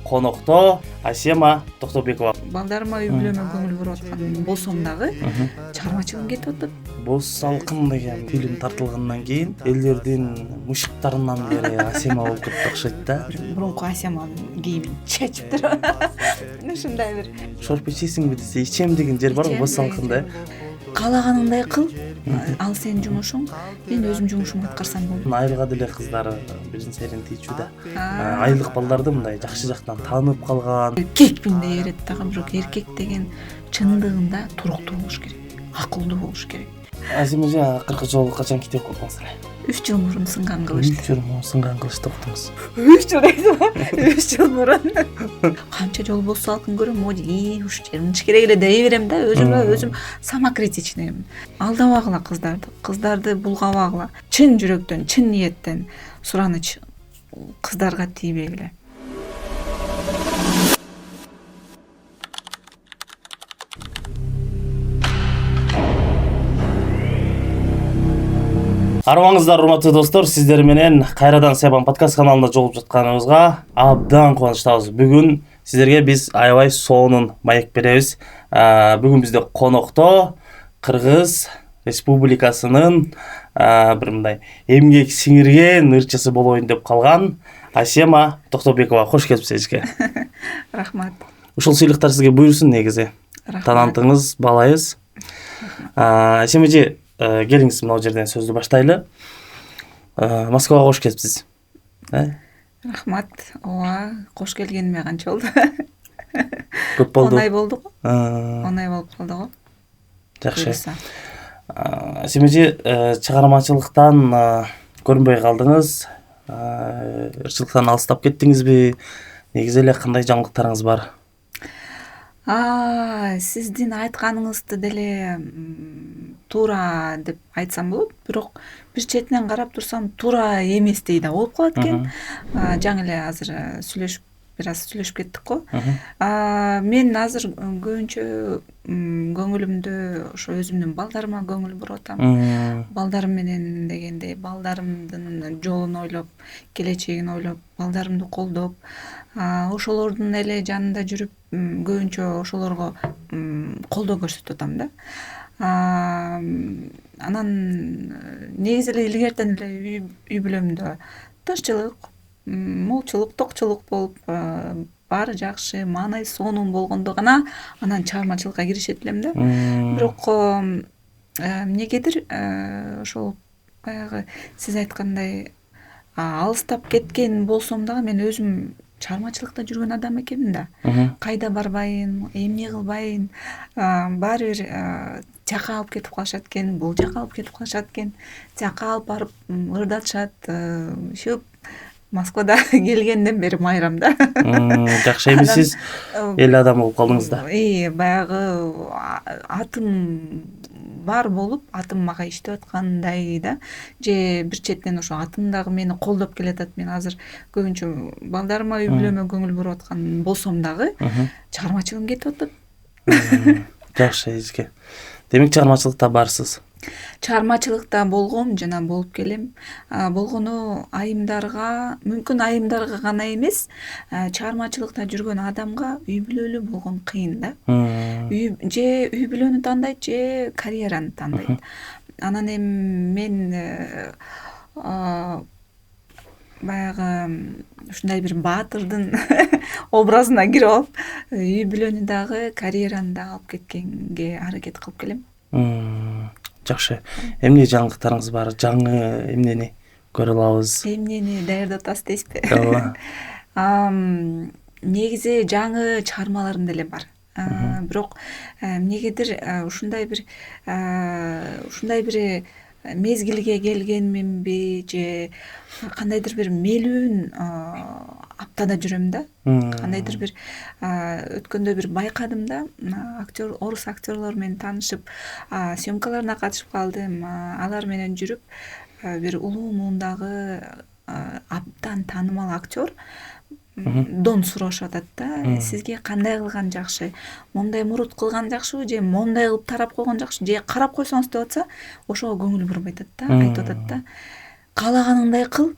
конокто Асема Токтобекова. Балдарыма үй бүлөмө көңүл буруп аткан болсом дагы чыгармачылыгым кетип атат. Боз салкын деген фильм тартылгандан кийин элдердин мушуктарынан бери Асема болуп кетти окшойт да. Мурунку Асеманын кийимин чечип туруп ушундай бир Шорп ичесиңби десе ичем деген жер барбы боз салкында? каалаганыңдай кыл, ал сенин жумушуң, мен өзүм жумушумду аткарсам болду. Айылга деле кыздар бирин серин тийчү да. Айылдык балдарды мындай жакшы жактан таанып калган. Эркекпин дей берет дагы, бирок эркек деген чындыгында туруктуу болуш керек, акылдуу болуш керек. Асема акыркы жолу качан китеп окудуңуз эле? 3 жыл мурун сынган кылычты. 3 жыл мурун сынган кылычты окудуңуз. 3 жыл дейсиңби? 3 жыл мурун. Канча жолу боз салкын көрөм, уш жеримч керек эле дей берем да, өзүм самокритичныймын. Алдабагыла кыздарды булгабагыла. Чын жүрөктөн, чын ниеттен сураныч кыздарга тийбегиле. Армаңыздар, урматтуу достор, сиздер менен кайрадан Себан подкаст каналында жолугуп жатканыбызга абдан кубанычтабыз. Бүгүн сиздерге биз аябай сонун маек беребиз. Бүгүн бизде конокто Кыргыз Республикасынын бир мындай эмгек сиңирген ырчысы болоюн деп калган Асема Токтобекова. Кош келипсизге. Рахмат. Ушул сыйлыктар сизге буйрсун негизи. Талантыңыз балайыз. Асемажи, келиңиз мына жерден сөздү баштайлы. Москвага кош келипсиз. Рахмат. Ооба, кош келгениме канча болду? Көп болду. Оңай болду го. Оңай болуп калды го. Жакшы. Асемажи, чыгармачылыктан көрүнбөй калдыңыз. Ырчылыктан алыстап кеттиңизби? Негизи эле кандай жаңылыктарыңыз бар? Сиздин айтканыңызды деле туура деп айтсам болот, бирок бир четинен карап турсам туура эместей да болуп калат экен. Жаңы эле азыр бир аз сүйлөшүп кеттик го. Мен азыр көбүнчө көңүлүмдө ошо өзүмдүн балдарыма көңүл буруп атам. Балдарым менен дегенде балдарымдын жолун ойлоп, келечегин ойлоп, балдарымды колдоп, ошолордун эле жанында жүрүп, көбүнчө ошолорго колдоо көрсөтүп атам да. Анан негизи эле илгертен эле үй бүлөмдө тынччылык, молчулук, токчулук болуп, баары жакшы, маанай сонун болгондо гана анан чыгармачылыкка киришет элем да. Бирок эмнегедир ошол баягы сиз айткандай алыстап кеткен болсом дагы мен өзүм чыгармачылыкта жүргөн адам экенмин да. Кайда барбайын, эмне кылбайын, баары бир жака алып кетип калышат экен, бул жака алып кетип калышат экен, жака алып барып ырдатышат. Ушул Москвада келгенден бери майрам да. Жакшы, эми сиз эл адам болуп калдыңыз да. Баягы атым бар болуп, атым мага иштеп аткандай да. Же бир четинен ошо атым дагы мени колдоп келатат. Мен азыр көбүнчө балдарыма үй бүлөмө көңүл буруп аткан болсом дагы чыгармачылыгым кетип атат. Жакшы эзге. Демек чыгармачылыкта барсыз. Чыгармачылыкта болгом жана болуп келем. Болгону айымдарга, мүмкүн айымдарга гана эмес, чыгармачылыкта жүргөн адамга үй бүлөлүү болгон кыйын да. Же үй бүлөнү тандайт, же карьераны тандайт. Анан эми мен баягы ушундай бир баатырдын образына кирип алып, үй бүлөнү дагы, карьераны дагы алып кеткенге аракет кылып келем. Жакшы. Эмне жаңылыктарыңыз бар? Жаңы эмнени көрө алабыз? Эмнени даярдап атасыз дейсизби? Негизи жаңы чыгармаларым деле бар. Бирок эмнегедир ушундай бир мезгилге келгенминби, же кандайдыр бир мелүүн аптада жүрөм да. Кандайдыр бир өткөндө бир байкадым да, орус актерлору менен таанышып, съемкаларына катышып калдым. Алар менен жүрүп, бир улуу муундагы абдан таанымал актер дон сурашып атат да. Сизге кандай кылган жакшы? Момундай мурут кылган жакшыбы, же момундай кылып тарап койгон жакшы, же карап койсоңуз деп атса, ошого көңүл буруп айтат да, айтып атат да. Каалаганыңдай кыл,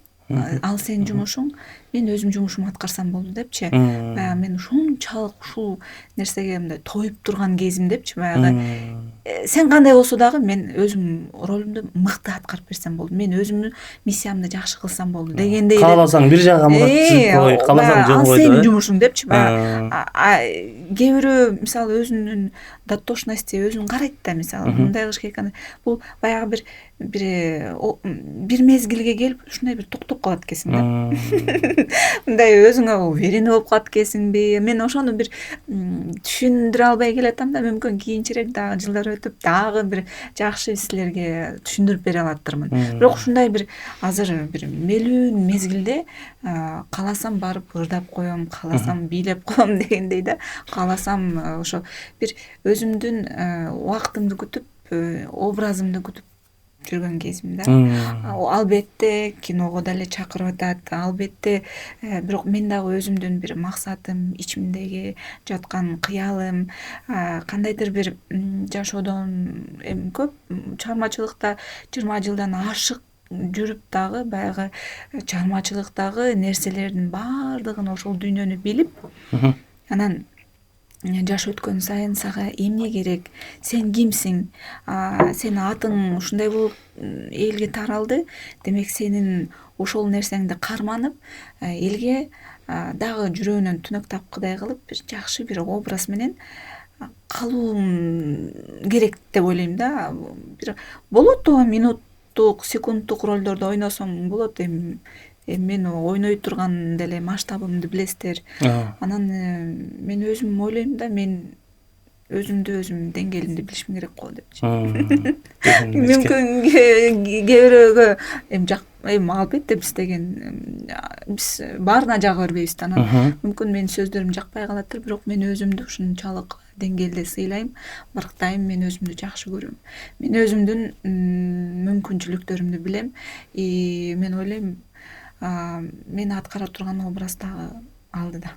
ал сенин жумушуң, мен өзүм жумушумду аткарсам болду депчи. Баягы мен ушунчалык ушул нерсеге мындай тоюп турган кезим депчи. Баягы сен кандай болсо дагы мен өзүм ролумду мыкты аткарып берсем болду. Мен өзүмдүн миссиямды жакшы кылсам болду дегендей. Кааласаң бир жагга мурат кой, кааласаң жөн ал койду. сенин жумушуң депчи. Кээ бирөө мисалы өзүнүн дотошности өзүн карайт да, мисалы мындай кылыш керек. Бул баягы бир мезгилге келип ушундай бир токтоп калат экенсиң да. Мындай өзүңө уверенный болуп калат экенсиңби? Мен ошону бир түшүндүрө албай келатам да, мүмкүн кийинчерээк дагы жылдар өтүп дагы бир жакшы силерге түшүндүрүп бере алаттырмын. Бирок ушундай бир азыр бир мелүүн мезгилде кааласам барып ырдап коем, кааласам бийлеп коем дегендей да. Кааласам ошо бир өзүмдүн убактымды күтүп, образымды күтүп жүргөн кезим да. Албетте киного деле чакырып атат, албетте, бирок мен дагы өзүмдүн бир максатым, ичимдеги жаткан кыялым, кандайдыр бир жашоодон эми көп чыгармачылыкта 20 жылдан ашык жүрүп дагы баягы чыгармачылыктагы нерселердин баардыгын ошол дүйнөнү билип, анан жаш өткөн сайын сага эмне керек, сен кимсиң, сенин атың ушундай болуп элге таралды, демек сенин ошол нерсеңди карманып, элге дагы жүрөгүнөн түнөк тапкыдай кылып бир жакшы бир образ менен калуум керек деп ойлойм да. Бир болот ооба минуттук, секундтук ролдордо ойносоң болот. Эми мен ойной турган деле масштабымды билесиздер. Анан мен өзүм ойлойм да, мен өзүмдү өзүм деңгээлимди билишим керек го депчи. Мүмкүн кээ бирөөгө эми албетте биз деген биз баарына жага бербейбиз да. Анан мүмкүн менин сөздөрүм жакпай калаттыр, бирок мен өзүмдү ушунчалык деңгээлде сыйлайм, барктайм, мен өзүмдү жакшы көрөм. Мен өзүмдүн мүмкүнчүлүктөрүмдү билем. Мен ойлойм, мен аткара турган образ дагы алдыда.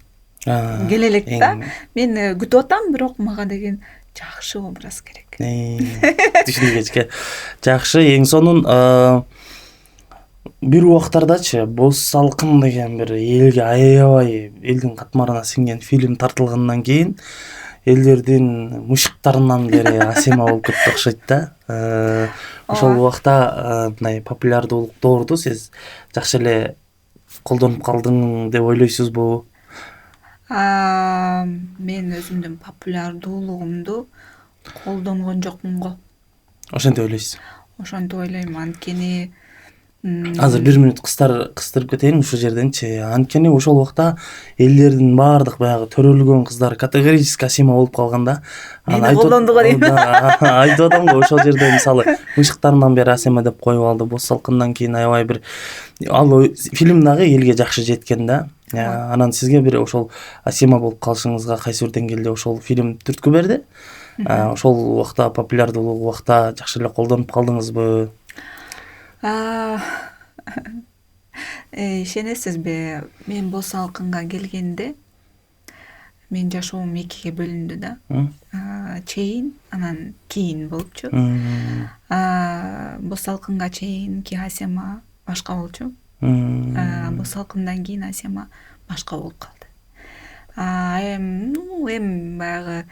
Келе элек да. Мен күтүп атам, бирок мага деген жакшы образ керек. Түшүнгөчкө жакшы. Эң сонун бир убактардачы Боз салкын деген бир элге аябай элдин катмарына сиңген фильм тартылгандан кийин элдердин мышыктарынан бери асема болуп кетти окшойт да. Ошол убакта мындай популярдуулук доорду сиз жакшы эле колдонуп калдың деп ойлойсузбу? Мен өзүмдүн популярдуулугумду колдонгон жокмун го. Ошентип ойлойсуз? Ошентип ойлойм, анткени азыр 1 мүнөт кыстырып кетейин ушул жерденчи. Анткени ошол убакта элдердин баардык баягы төрөлгөн кыздар категорически асема болуп калганда, мени колдонду го дейм. Айтып атам го, ошол жерде мисалы мышыктарынан бери асема деп коюп алды. Боз салкындан кийин аябай бир ал фильм дагы элге жакшы жеткен да. Анан сизге бир ошол асема болуп калышыңызга кайсы бир деңгээлде ошол фильм түрткү берди? Ошол убакта популярдуулук убакта жакшы эле колдонуп калдыңызбы? Ишенесизби, мен Боз салкынга келгенде мен жашоом 2ге бөлүндү да. Чейин, анан кийин болупчу. Боз салкынга чейинки асема башка болчу. Боз салкындан кийин асема башка болуп калды. Эми баягы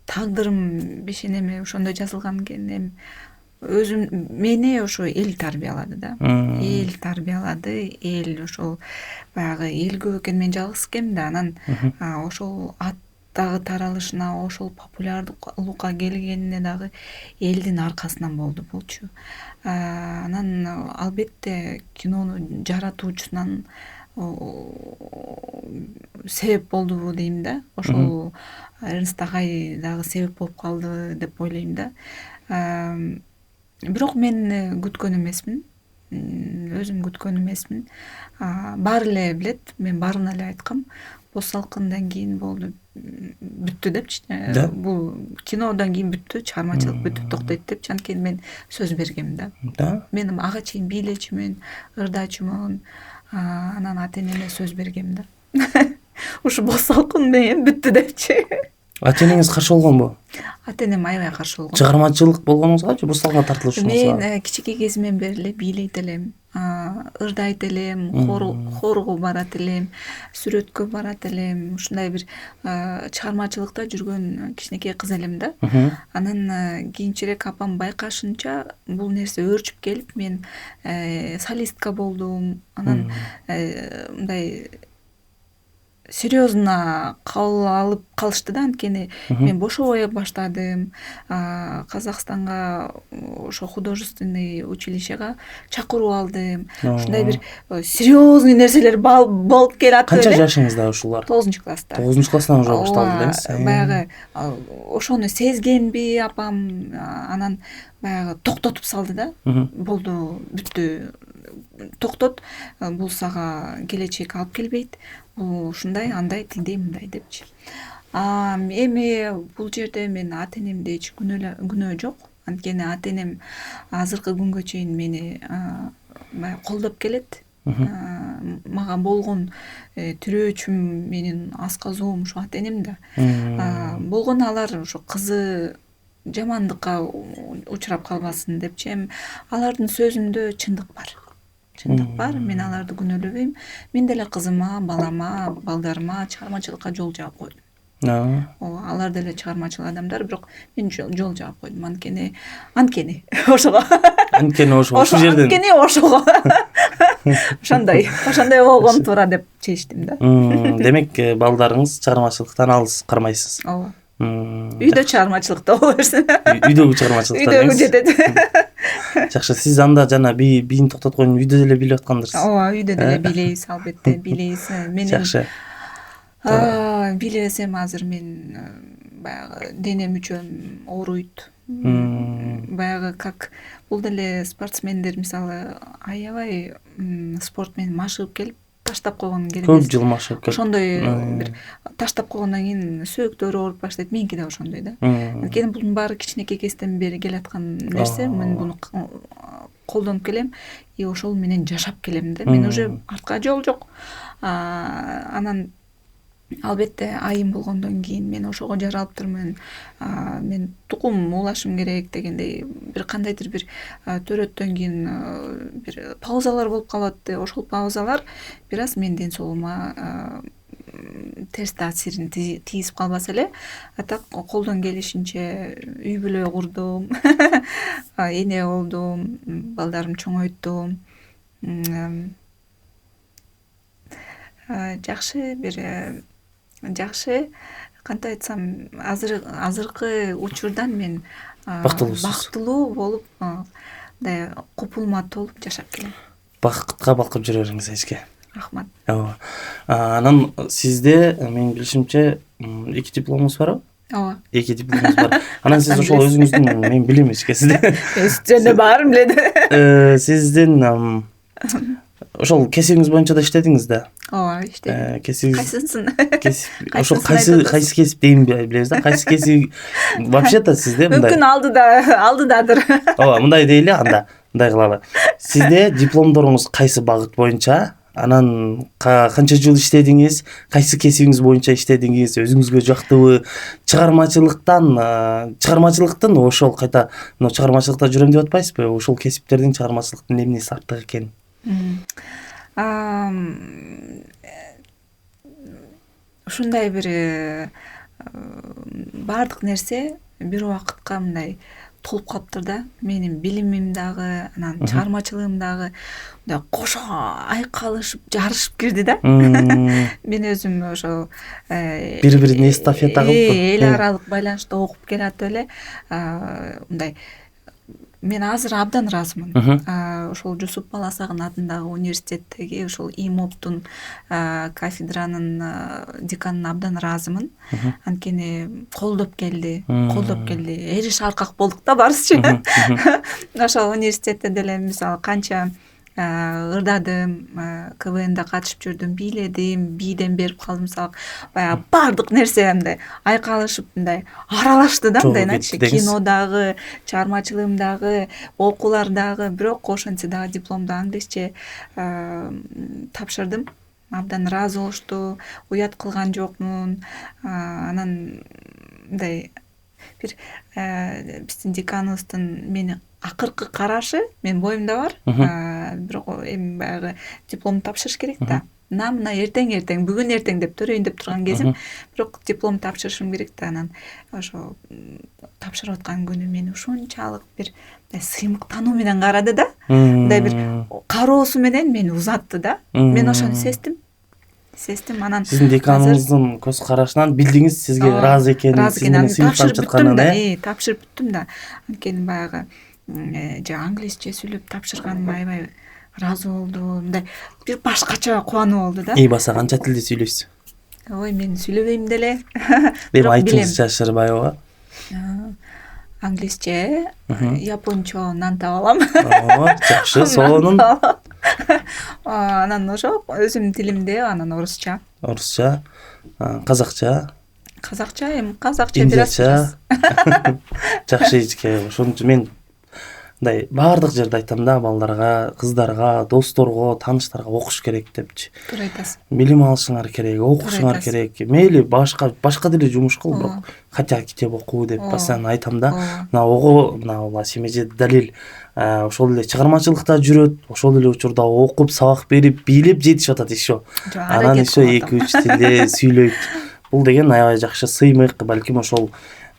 тагдырым бешенеме ошондой жазылган экен. Эми өзүм мени ошо эл тарбиялады да. Эл тарбиялады, эл ошол баягы эл көп экен, мен жалгыз экенмин да. Анан ошол аттагы таралышына, ошол популярдуулукка келгенине дагы элдин аркасынан болчу. Анан албетте кинону жаратуучунан себеп болдубу дейм да. Ошол Эрнст агай дагы себеп болуп калды деп ойлойм да. Бирок мен күткөн эмесмин. Өзүм күткөн эмесмин. Баары эле билет, мен баарына эле айткам. Боз салкындан кийин болду, бүттү депчи. Бул кинодон кийин бүттү, чыгармачылык бүтүп токтойт депчи. Анткени мен сөз бергем да. Мен ага чейин бийлечүмүн, ырдачумун. Анан ата-энеме сөз бергем да. Ушу Боз салкын менен бүттү депчи. Ата-энеңиз каршы болгонбу? Ата-энем аябай каршы болгон. Чыгармачылык болгонуңузга же Боз салкынга тартылышыңызга? Мен кичике кезимден бери эле бийлейт элем. ырдайт элем, хорго барат элем, сүрөткө барат элем. Ушундай бир чыгармачылыкта жүргөн кичинекей кыз элем да. Анан кийинчерээк апам байкашынча бул нерсе өөрчүп келип, мен солистка болдум. Анан мындай серьезно кабыл алып калышты да, анткени мен бошобой баштадым. Казакстанга ошо художественный училищега чакыруу алдым. Ушундай бир серьезный нерселер болуп келатты. Канча жашыңызда ушулар? 9-класста. 9-класстан уже башталды элеңиз. Баягы ошону сезгенби апам, анан баягы токтотуп салды да. Болду, бүттү. Токтот, бул сага келечек алып келбейт. Ушундай, андай, тиндей, мындай депчи. Эми бул жерде мен ата-энемде эч күнөө жок. Анткени ата-энем азыркы күнгө чейин мени колдоп келет. Мага болгон тирөөчүм, менин асказуум ушу ата-энем да. Болгону алар ошо кызы жамандыкка учурап калбасын депчи. Алардын сөзүндө чындык бар. Мен аларды күнөөлөбөйм. Мен деле кызыма, балама, балдарыма чыгармачылыкка жол жаап койдум. Алар деле чыгармачыл адамдар, бирок мен жол жаап койдум. Анткени ошого. Ошол жерден. Анткени ошого. Ошондой болгон туура деп чечтим да. Демек, балдарыңыз чыгармачылыктан алыс кармайсыз. Ооба. Үйдө чыгармачылыкта боло берсин. Үйдөгү чыгармачылыкта. Үйдөгү жетет. Жакшы, сиз анда жана бийин токтотконун үйдө деле билип аткандырсыз. Ооба, үйдө деле билебиз, албетте билебиз. Жакшы. Билебесем азыр мен баягы дене мүчөм ооруйт. Баягы как бул деле спортсмендер мисалы аябай спорт менен машыгып келип таштап койгон керек. Көп жыл машыгып келип. Ошондой бир таштап койгондон кийин сөөктөрү ооруп баштайт. Меники да ошондой да. Анткени бунун баары кичинекей кезден бери келаткан нерсе. Мен буну колдонуп келем и ошол менен жашап келем да. Мен уже артка жол жок. Анан албетте айым болгондон кийин мен ошого жаралыптырмын. Мен тукум улашым керек дегендей бир кандайдыр бир төрөттөн кийин бир паузалар болуп калат. Ошол паузалар бир аз менин ден соолугума терс таасирин тийгизип калбаса эле. А так колдон келишинче үй бүлө курдум. Эне болдум, балдарым чоңойту. Жакшы, кантип айтсам, азыркы учурдан мен бактылуу болуп, мындай купулма толуп жашап келем. Бакытка балкып жүрө бериңиз эчке. Рахмат. Ооба. Анан сизде менин билишимче 2 дипломуңуз барбы? Ооба. 2 дипломуңуз бар. Анан сиз ошол өзүңүздүн, мен билем эчке сизде. Өстүнө баарын билет. Сиздин ошол кесибиңиз боюнча да иштедиңиз да. Ооба, иштедим. Кайсысын? Ошол кайсы кесип дейм билебиз да. Кайсы кесип вообще-то сизде мындай. Мүмкүн алдыдадыр. Ооба, мындай дейли анда. Мындай кылалы. Сизде дипломдоруңуз кайсы багыт боюнча? Анан канча жыл иштедиңиз? Кайсы кесибиңиз боюнча иштедиңиз? Өзүңүзгө жактыбы? Чыгармачылыктын ошол кайта чыгармачылыкта жүрөм деп атпайсызбы? Ошол кесиптердин чыгармачылыктын эмнеси артык экен? Ушундай бир баардык нерсе бир убакытка мындай толуп калыптыр да. Менин билимим дагы, анан чыгармачылыгым дагы мындай кошо айкалышып, жарышып кирди да. Мен өзүм ошо бири-бирине эстафета кылып, эл аралык байланышта окуп келатып эле мындай мен азыр абдан ыраазымын. Ошол Жусуп Баласагын атындагы университеттеги ошол ИМОПтун кафедранын деканына абдан ыраазымын. Анткени колдоп келди. Эриш аркак болдук да баарыбызчы. Ошол университетте деле мисалы канча ырдадым, КВНда катышып жүрдүм, бийледим, бийден берип калдым, мисалы баягы баардык нерсе мындай айкалышып мындай аралашты да, мындайчы кинодагы, чыгармачылыгымдагы, окуулардагы, бирок ошентсе дагы дипломду англисче тапшырдым. Абдан ыраазы болушту, уят кылган жокмун. Анан мындай бир биздин деканыбыздын мени акыркы карашы менин боюмда бар. Бирок эми баягы дипломду тапшырыш керек да. Мына эртең бүгүн эртең деп төрөйүн деп турган кезим, бирок диплом тапшырышым керек да. Анан ошо тапшырып аткан күнү мени ушунчалык бир сыймыктануу менен карады да. Мындай бир кароосу менен мени узатты да. Мен ошону сездим. Анан сиздин деканыңыздын көз карашынан билдиңиз сизге ыраазы экенин, сиз менен сыймыктанып жатканын. Тапшырып бүттүм да. Анткени баягы англисче сүйлөп тапшырганым аябай ыраазы болду. Мындай бир башкача кубануу болду да. Баса канча тилде сүйлөйсүз? Ой, мен сүйлөбөйм деле. Бирок айтыңыз жашырбайбы? Англисче, япончо нан таап алам. Жакшы, сонун. Анан ошо өзүмдүн тилимде, анан орусча. Казакча, казакча индияча. Жакшы эжеке, ошончо мен мындай баардык жерде айтам да, балдарга, кыздарга, досторго, тааныштарга окуш керек депчи. Туура айтасыз. Билим алышыңар керек, окушуңар керек. Мейли башка деле жумуш кыл, бирок хотя китеп окуу деп постоянно айтам да. Мына семеже далил ошол эле чыгармачылыкта жүрөт, ошол эле учурда окуп, сабак берип, бийлеп жетишип атат еще. Анан еще 2-3 тилде сүйлөйт. Бул деген аябай жакшы сыймык, балким ошол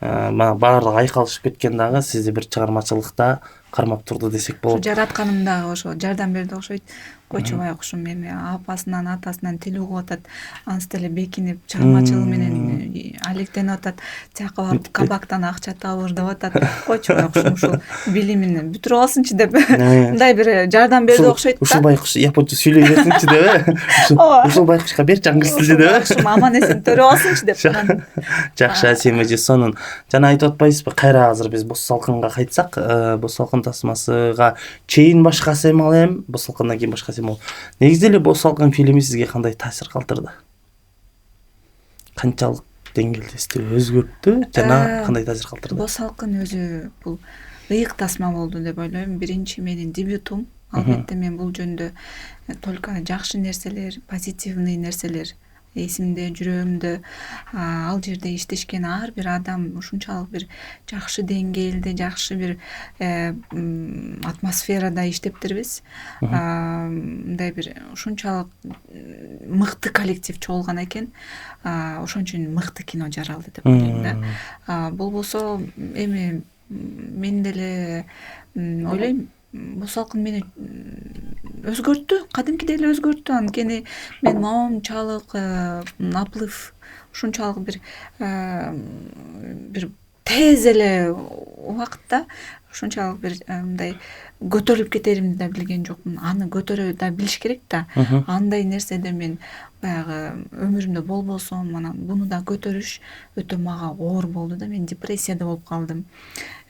баардыгы айкалышып кеткен дагы сизди бир чыгармачылыкта кармап турду десек болот. Жаратканым дагы ошо жардам берди окшойт. Койчубай окушум эми апасынан, атасынан тил угуп атат. Ансы деле бекинип, чыгармачылык менен алектенип атат. Тияка барып кабактан акча табыр деп атат. Койчубай окушум ушул билимин бүтүрүп алсынчы деп. Мындай бир жардам берди окшойт да. Ушул байкуш японча сүйлөй берсинчи деп. Ушул байкушка берчи англис тилде деп. Аман эсен төрөп алсынчы деп. Жакшы, семеже сонун. Жана айтып атпайсызбы, кайра азыр биз Боз салкынга кайтсак, Боз салкын тасмасыга чейин башкасы эме ал эми, Боз салкындан кийин башкасы эме ал. Негизи эле Боз салкын фильми сизге кандай таасир калтырды? Канчалык деңгээлде сизди өзгөрттү жана кандай таасир калтырды? Боз салкын өзү бул ыйык тасма болду деп ойлойм. Биринчи менин дебютум. Албетте мен бул жөнүндө только жакшы нерселер, позитивный нерселер эсимде, жүрөгүмдө. Ал жерде иштешкен ар бир адам ушунчалык бир жакшы деңгээлде, жакшы бир атмосферада иштептирбиз. Мындай бир ушунчалык мыкты коллектив чогулган экен. Ошон үчүн мыкты кино жаралды деп ойлойм да. Болбосо эми мен деле ойлойм, Боз салкын мени өзгөрттү, кадимкидей эле өзгөрттү. Анткени мен моунчалык наплыв, ушунчалык бир тез эле убакытта ушунчалык бир мындай көтөрүлүп кетеримди да билген жокмун. Аны көтөрө да билиш керек да. Андай нерседе мен баягы өмүрүмдө болбосом, анан буну да көтөрүш өтө мага оор болду да. Мен депрессияда болуп калдым.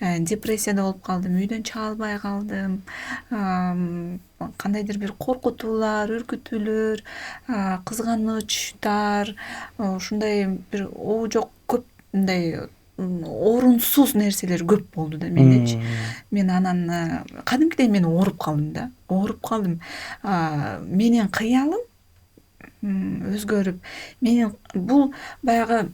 Үйдөн чыга албай калдым. Кандайдыр бир коркутуулар, үркүтүүлөр, кызганычтар, ушундай бир жок көп мындай орунсуз нерселер көп болду да мендечи. Мен анан кадимкидей мен ооруп калдым. Менин кыялым өзгөрүп, менин бул баягы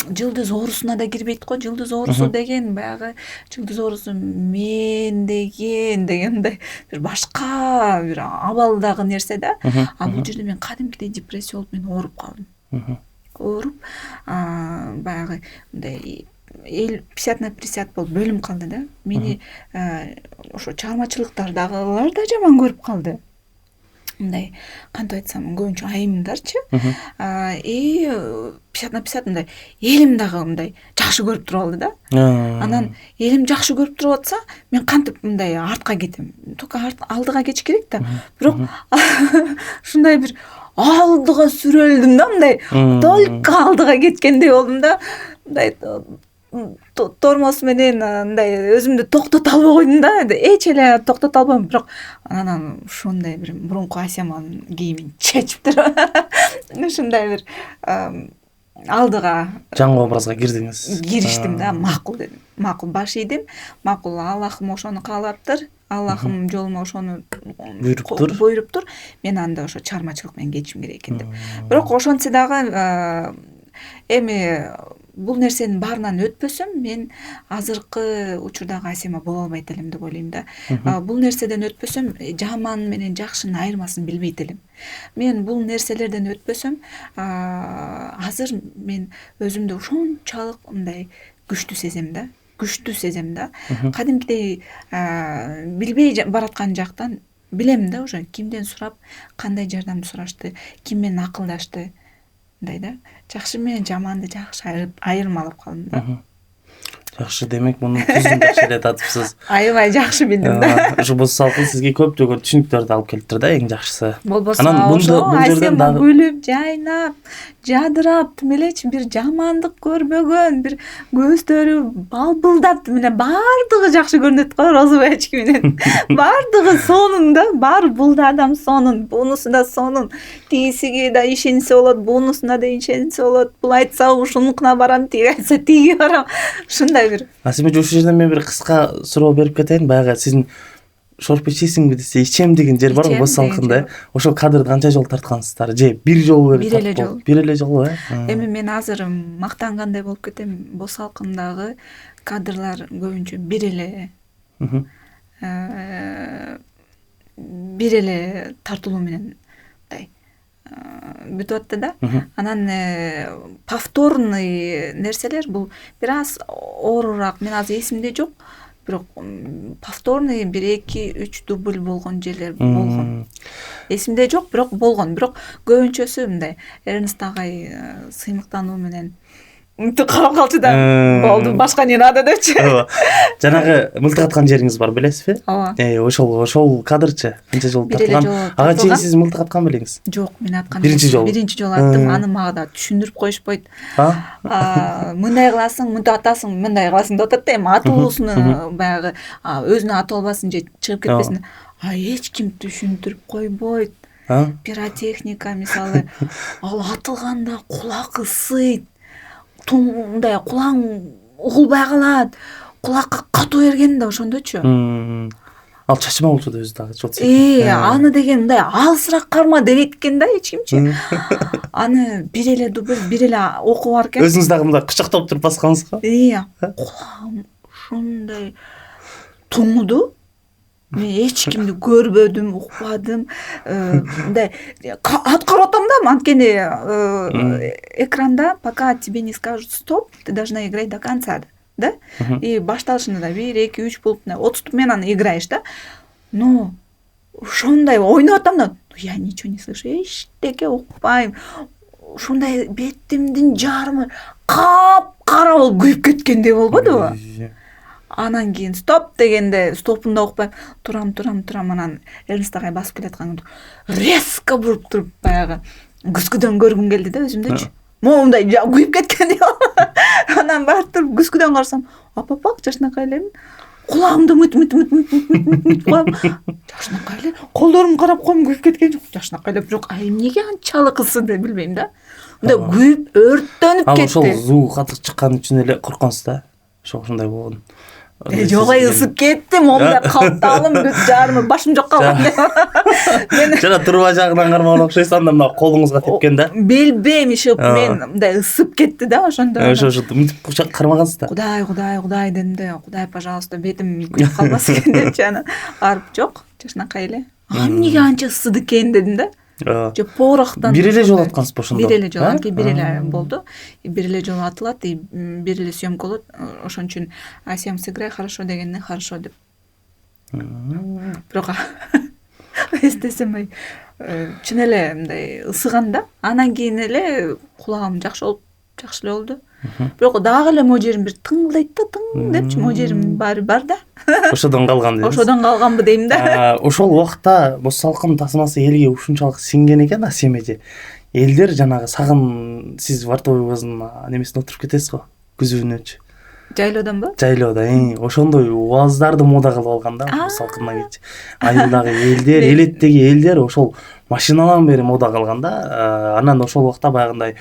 жылдыз оорусуна да кирбейт го. Жылдыз оорусу деген баягы жылдыз оорусу мен деген мындай бир башка бир абалдагы нерсе да. Бул жерде мен кадимкидей депрессия болуп мен ооруп калдым. Баягы мындай 50/50 болуп бөлүм калды да. Мени ошо чыгармачылыктардагылар да жаман көрүп калды. Мындай кантип айтсам, көбүнчө айымдарчы. 50/50 мындай элим дагы мындай жакшы көрүп туруп алды да. Анан элим жакшы көрүп туруп атса, мен кантип мындай артка кетем. Только алдыга кетиш керек да. Бирок ушундай бир алдыга сүрөлдүм да, мындай только алдыга кеткендей болдум да. Мындай тормоз менен мындай өзүмдү токтото албай койдум да. Эч эле токтото албадым, бирок анан ушундай бир мурунку Асяманын кийимин чечип туруп ушундай бир алдыга жаңы образга кириштим да. Макул дедим. Макул баш ийдим. Макул Аллахым ошону каалаптыр. Аллахым жолума ошону буйруптур. Мен анда ошо чыгармачылык менен кетишим керек экен деп. Бирок ошентсе дагы эми бул нерсенин баарынан өтпөсөм мен азыркы учурдагы Асема боло албайт элем деп ойлойм да. Бул нерседен өтпөсөм жаман менен жакшынын айырмасын билбейт элем. Мен бул нерселерден өтпөсөм азыр мен өзүмдү ушунчалык мындай күчтүү сезем да. Кадимкидей билбей бараткан жактан билем да, уже кимден сурап, кандай жардамды сурашты, ким менен акылдашты, мындай да. Жакшы менен жаманды жакшы айырмалап калдым да. Жакшы, демек муну түзүн жакшы эле татыпсыз. Аябай жакшы билдим да. Ушу бул салкын сизге көптөгөн түшүнүктөрдү алып келиптир да, эң жакшысы. Болбосо ошо Асема күлүп, жайнап, жадырап, тим элечи бир жамандык көрбөгөн, бир көздөрү балбылдап, мына баардыгы жакшы көрүнөт го Розовочки менен. Баардыгы сонун да, баары бул да адам сонун, бунусу да сонун. Тигисиге да ишенсе болот, бунусуна да ишенсе болот. Бул айтса ушунукуна барам, тиги айтса тиги барам. Ушундай бир. Асема, ушул жерден мен бир кыска суроо берип кетейин. Баягы сиздин шорп ичесиңби десе, ичем деген жер бар го Боз Салкында. Ошол кадрды канча жолу тарткансыздар? Же бир жолу бир эле жолу? Бир эле жолу, Эми мен азыр мактангандай болуп кетем. Боз Салкындагы кадрлар көбүнчө бир эле тартылуу менен мындай бүтүп атты да. Анан повторный нерселер бул бир аз оорураак. Мен азыр эсимде жок. Бирок повторный 1-2-3 дубль болгон жерлер болгон. Эсимде жок, бирок болгон. Бирок көбүнчөсү мындай Эрнест агай сыймыктануу менен мынтип карап калчу да. Болду, башка не надо депчи. Жанагы мылтык аткан жериңиз бар, билесизби? Ооба. Ошол кадрчы канча жолу тартылган? Ага чейин сиз мылтык аткан белеңиз? Жок, мен аткан. Биринчи жолу аттым. Аны мага да түшүндүрүп коюшпойт. Мындай кыласың, мынтип атасың, мындай кыласың деп атат да. Эми атуусуну баягы өзүнө атып албасын же чыгып кетпесин. Эч ким түшүндүрүп койбойт. Пиротехника мисалы, ал атылганда кулак ысыйт. Мындай кулагың угулбай калат. Кулакка катуу берген да ошондочу. Ал чачма болчу да өзү дагы чот. Аны деген мындай алысыраак карма дебейт экен да эч кимчи. Аны бир эле дубль, бир эле окуу бар экен. Өзүңүз дагы мындай кычактап туруп баскансызбы? Кулагым ушундай туңуду. Мен эч кимди көрбөдүм, укпадым. Мындай аткарып атам да, анткени экранда пока тебе не скажут стоп, ты должна играть до конца, да? И башталышында 1-2-3 болуп 30 менен играешь, да? Но ошондой ойноп атам да, я ничего не слышу, эчтеке укпайм. Ушундай бетимдин жарымы кап-кара болуп күйүп кеткендей болбодубу? Анан кийин стоп дегенде стопунда укпайм, турам. Анан Эрнест агай басып келатканда резко буруп туруп баягы күзгүдөн көргүм келди да өзүмдөчү. Моундай күйүп кеткендей. Анан барып туруп күзгүдөн карасам, апапак жашынакай элем. Кулагымды мыт коем. Жашынакай эле, колдорумду карап коем, күйүп кеткен жок. Жашынакай эле жок. Эмнеге анчалык ысыды билбейм да. Мындай күйүп, өрттөнүп кетти. Ошол звук катык чыккан үчүн эле корккансыз да. Ошондой болгон. Жок, ысып кеттим, мондай калталым бүт жарымы башым жок калган. Жана турба жагынан кармаган окшойсуз, анда мына колуңузга тепкен да. Билбейм, ишип мен мындай ысып кетти да ошондо. Ошо мынтип кармагансыз да. Кудай дедим да, Кудай, пожалуйста, бетим күйүп калбасын экен депчи, анан барып жок, жашынакай эле. Эмнеге анча ысыды экен дедим да. Же порохтан. Бир эле жолу аткансызбы ошондо? Бир эле жолу, анткени бир эле болду. Бир эле жолу атылат, бир эле съемка болот. Ошон үчүн Асем, сыграй хорошо дегенде хорошо деп. Бирок эстесем чын эле мындай ысыган да. Анан кийин эле кулагым жакшы эле болду. Бирок дагы эле могу жерим бир тыңдайт да, тың депчи, могу жерим бар да. Ошодон калган дейсиз. Ошодон калганбы дейм да. Ошол убакта Боз Салкын тасмасы элге ушунчалык сиңген экен, Асемеже. Элдер жанагы сагын сиз вартовойбоздун немесине отуруп кетесиз го, күзүүнөчү. Жайлоодонбу? Жайлоодо, ошондой убаздарды мода кылып алган да Боз Салкындан кийинчи. Айылдагы элдер, элеттеги элдер ошол машиналардан бери мода кылган да. Анан ошол убакта баягындай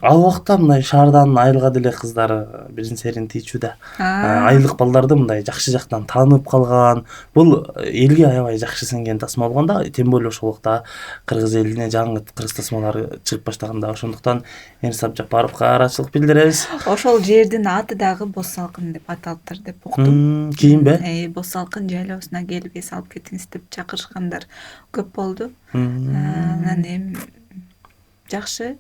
Ал убакта мындай шаардан айылга деле кыздар бирин серин тийчү да. Айылдык балдарды мындай жакшы жактан таанып калган. Бул элге аябай жакшы сиңген тасма болгон да. Тем более ошол убакта кыргыз элине жаңы кыргыз тасмалары чыгып баштаганда. Ошондуктан Эмирс Абжапаровго ыраачылык билдиребиз. Ошол жердин аты дагы Боз Салкын деп аталыптыр деп уктум. Кийинби? Боз Салкын жайлоосуна келип эс алып кетиңиз деп чакырышкандар көп болду. Анан эми жакшы.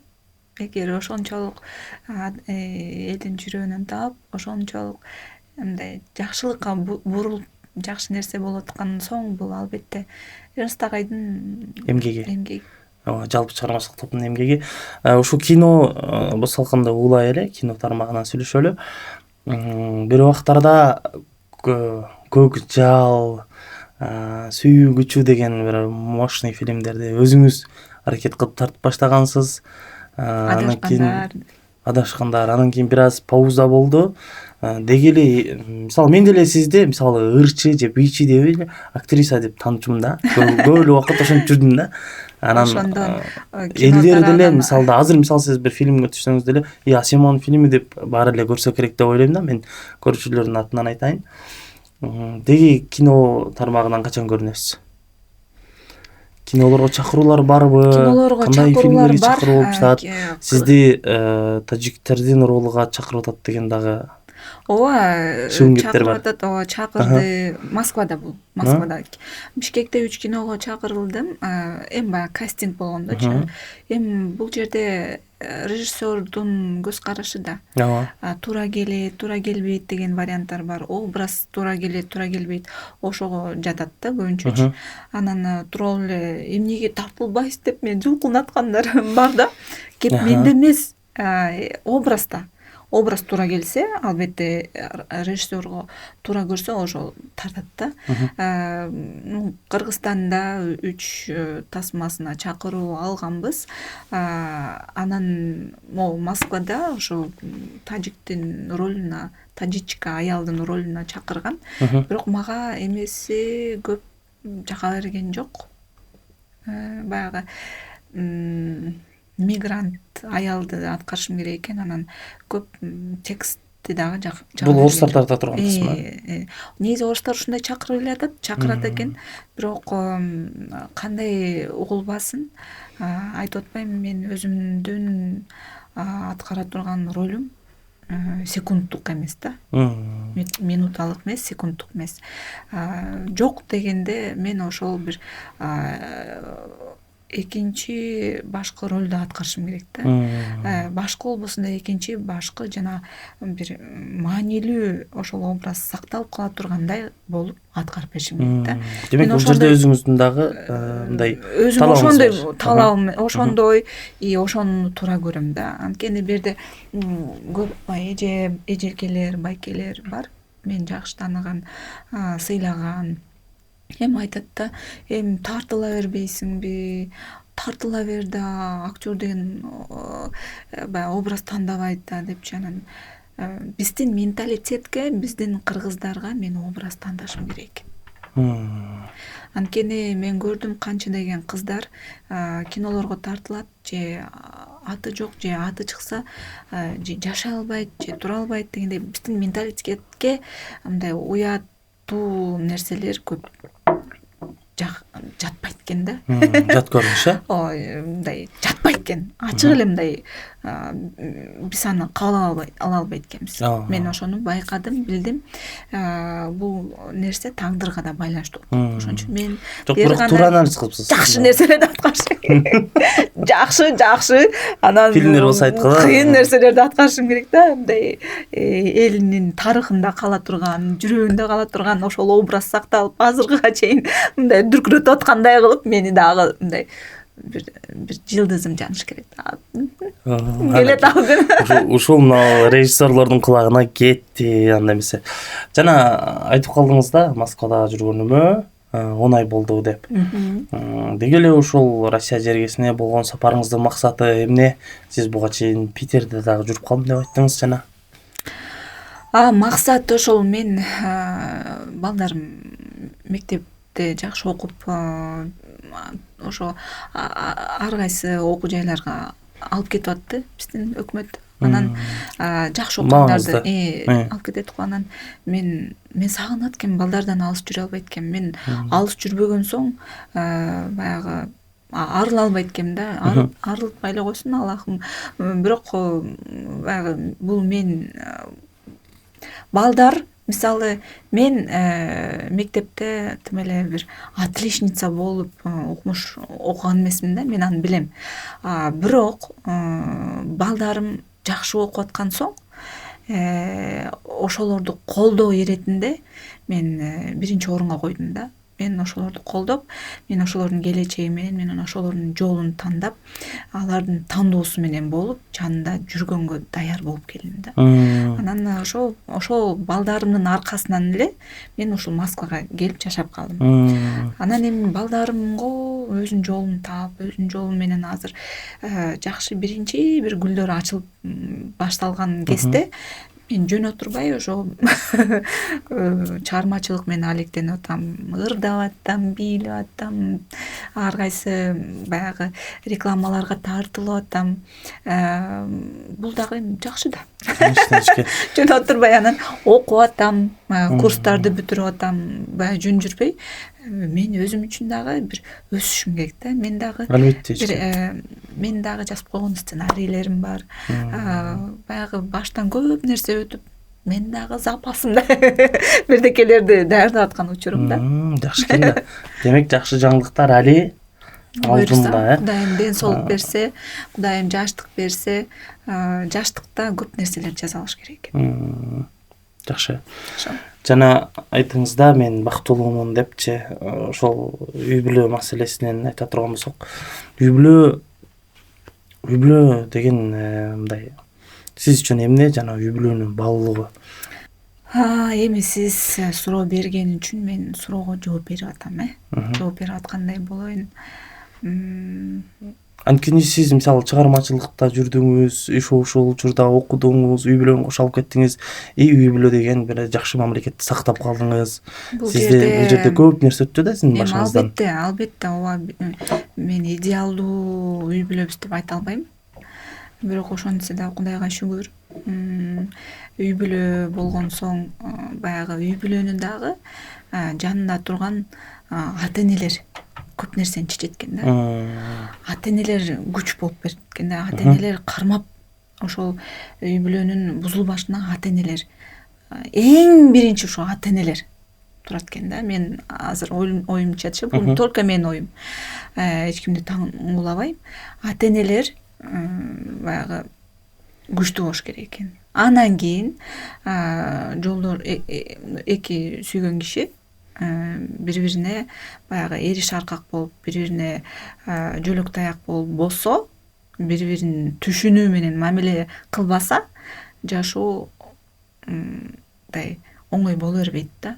Эгер ошончолук элдин жүрөгүнөн таап, ошончолук мындай жакшылыкка бурулуп жакшы нерсе болуп аткан соң бул албетте Эрнст агайдын эмгеги. Жалпы чыгармачылык топтун эмгеги. Ушул кино Боз Салкынды улай эле кино тармагынан сүйлөшөлү. Бир убактарда Көк жал, Сүйүү күчү деген бир мощный фильмдерди өзүңүз аракет кылып тартып баштагансыз. Анан кийин Адашкандар, анан кийин бир аз пауза болду. Деги эле мисалы мен деле сизди мисалы ырчы же бийчи деп эле актриса деп таанычумун да. Көп эле убакыт ошентип жүрдүм да. Анан элдер деле мисалы азыр мисалы сиз бир фильмге түшсөңүз деле Асимонун фильми деп баары эле көрсө керек деп ойлойм да. Мен көрүүчүлөрдүн атынан айтайын. Деги кино тармагынан качан көрүнөсүз? Кинолорго чакыруулар барбы? Кандай фильмдерге чакыруу болуп жатат? Сизди тажиктердин ролуга чакырып атат деген дагы ооба чыгымгеттер бар. чакырып атат. Ооба чакырды. Москвада бул. Москвада. Бишкекте 3 киного чакырылдым. Эми баягы кастинг болгондочу. Эми бул жерде режиссердун көз карашы да. Туура келет, туура келбейт деген варианттар бар. Образ туура келет, туура келбейт. Ошого жатат да көбүнчөчү. Анан тура эле эмнеге тартылбайсыз деп мени жулкунаткандар бар да. Кеп менде эмес, образда. Образ туура келсе, албетте режиссерго туура көрсө ошол тартат да. Кыргызстанда 3 тасмасына чакыруу алганбыз. Анан могу Москвада ошо тажиктин ролуна, тажичка аялдын ролуна чакырган. Бирок мага эмеси көп жака берген жок. Баягы мигрант аялды аткарышым керек экен, анан көп текстти дагы жака. Бул орустар тарта турган тасма. Негизи орустар ушундай чакырып эле атат, чакырат экен. Бирок кандай угулбасын айтып атпайм, мен өзүмдүн аткара турган ролум секундтук эмес да. Минуталык эмес, секундтук эмес. Жок дегенде мен ошол бир экинчи башкы ролду аткарышым керек да. Башкы болбосун да экинчи башкы жана бир маанилүү ошол образ сакталып кала тургандай болуп аткарып беришим керек да. Демек бул жерде өзүңүздүн дагы мындай өзүм ошондой талабым, ошондой и ошону туура көрөм да. Анткени бул жерде көп эжекелер, байкелер бар. Мен жакшы тааныган, сыйлаган. Эми айтат да, эми тартыла бербейсиңби? Тартыла бер да, актер деген баягы образ тандабайт да депчи. Анан биздин менталитетке, биздин кыргыздарга мен образ тандашым керек. Анткени мен көрдүм канча деген кыздар кинолорго тартылат, же аты жок, же аты чыкса же жашай албайт, же тура албайт дегендей биздин менталитетке мындай уятуу нерселер көп жатпайт экен да. Жат көрүнүш, Ой, мындай жатпайт экен. Ачык эле мындай биз аны кабыл ала албайт экенбиз. Мен ошону байкадым, билдим. Бул нерсе тагдырга да байланыштуу. Ошон үчүн мен бирок туура анализ кылыпсыз. Жакшы нерселерди аткарышым керек. Жакшы. Анан фильмдер болсо айткыла. Кыйын нерселерди аткарышым керек да. Мындай элинин тарыхында кала турган, жүрөгүндө кала турган ошол образ сакталып азыркыга чейин мындай дүркүрөтүп аткандай кылып мени дагы мындай бир жылдызым жаныш керек. Келет ал. Ушул мына режиссерлордун кулагына кетти анда эмесе. Жана айтып калдыңыз да, Москвада жүргөнүмө 10 ай болду деп. Деги эле ушул Россия жергесине болгон сапарыңыздын максаты эмне? Сиз буга чейин Питерде дагы жүрүп калдым деп айттыңыз жана. Максат ошол мен балдарым мектепте жакшы окуп, ошо ар кайсы окуу жайларга алып кетип атты биздин өкмөт. Анан жакшы окугандарды алып кетет го. Анан мен сагынат экенмин, балдардан алыс жүрө албайт экенмин. Мен алыс жүрбөгөн соң баягы арыла албайт экенмин да. Арылтпай эле койсун Аллахым. Бирок баягы бул мен балдар, мисалы мен мектепте тим эле бир отличница болуп окумуш окуган эмесмин да, мен аны билем. Бирок балдарым жакшы окуп аткан соң ошолорду колдоо иретинде мен биринчи орунга койдум да. Мен ошолорду колдоп, мен ошолордун келечеги менен, мен ошолордун жолун тандап, алардын тандоосу менен болуп, жанында жүргөнгө даяр болуп келдим да. Анан ошол балдарымдын аркасынан эле мен ушул Москвага келип жашап калдым. Анан эми балдарымго өзүнүн жолун таап, өзүнүн жолу менен азыр жакшы биринчи бир гүлдөр ачылып башталган кезде мен жөн отурбай ошо чыгармачылык менен алектенип атам, ырдап атам, бийлеп атам, ар кайсы баягы рекламаларга тартылып атам. Бул дагы жакшы да. Жөн отурбай анан окуп атам, курстарды бүтүрүп атам, баягы жөн жүрбөй. Мен өзүм үчүн дагы бир өсүшүм керек да. Мен дагы албетте мен дагы жазып койгон сценарийлерим бар. Баягы баштан көп нерсе өтүп, мен дагы запасымда бирдекелерди даярдап аткан учурум да. Жакшы экен да. Демек жакшы жаңылыктар али алдымда. Кудайым ден соолук берсе, Кудайым жаштык берсе, жаштыкта көп нерселерди жаза алыш керек экен. Жакшы. Жана айтыңызда мен бактылуумун депчи, ошол үй бүлө маселесинен айта турган болсок, үй бүлө деген мындай сиз үчүн эмне жана үй бүлөнүн баалуулугу? Эми сиз суроо берген үчүн мен суроого жооп берип атам, жооп берип аткандай болоюн. Анткени сиз мисалы чыгармачылыкта жүрдүңүз, ушул учурда окудуңуз, үй бүлөнгө кошо алып кеттиңиз. Үй бүлө деген бир жакшы мамлекетти сактап калдыңыз. Сизде бул жерде көп нерсе өттү да сиздин башыңыздан. Албетте, ооба, мен идеалдуу үй бүлөбүз деп айта албайм. Бирок ошентсе да Кудайга шүгүр. Үй бүлө болгон соң баягы үй бүлөнүн дагы жанында турган ата-энелер көп нерсени чечет экен да. Ата-энелер күч болуп берет экен да. Ата-энелер кармап ошол үй бүлөнүн бузулбашына ата-энелер эң биринчи ошо ата-энелер турат экен да. Мен азыр оюмчачы, бул только менин оюм. Эч кимди таңуулабайм. Ата-энелер баягы күчтүү болуш керек экен. Анан кийин жолдор эки сүйгөн киши бири-бирине баягы эриш аркак болуп, бири-бирине жөлөк таяк болуп босо, бири-бирин түшүнүү менен мамиле кылбаса, жашоо мындай оңой боло бербейт да.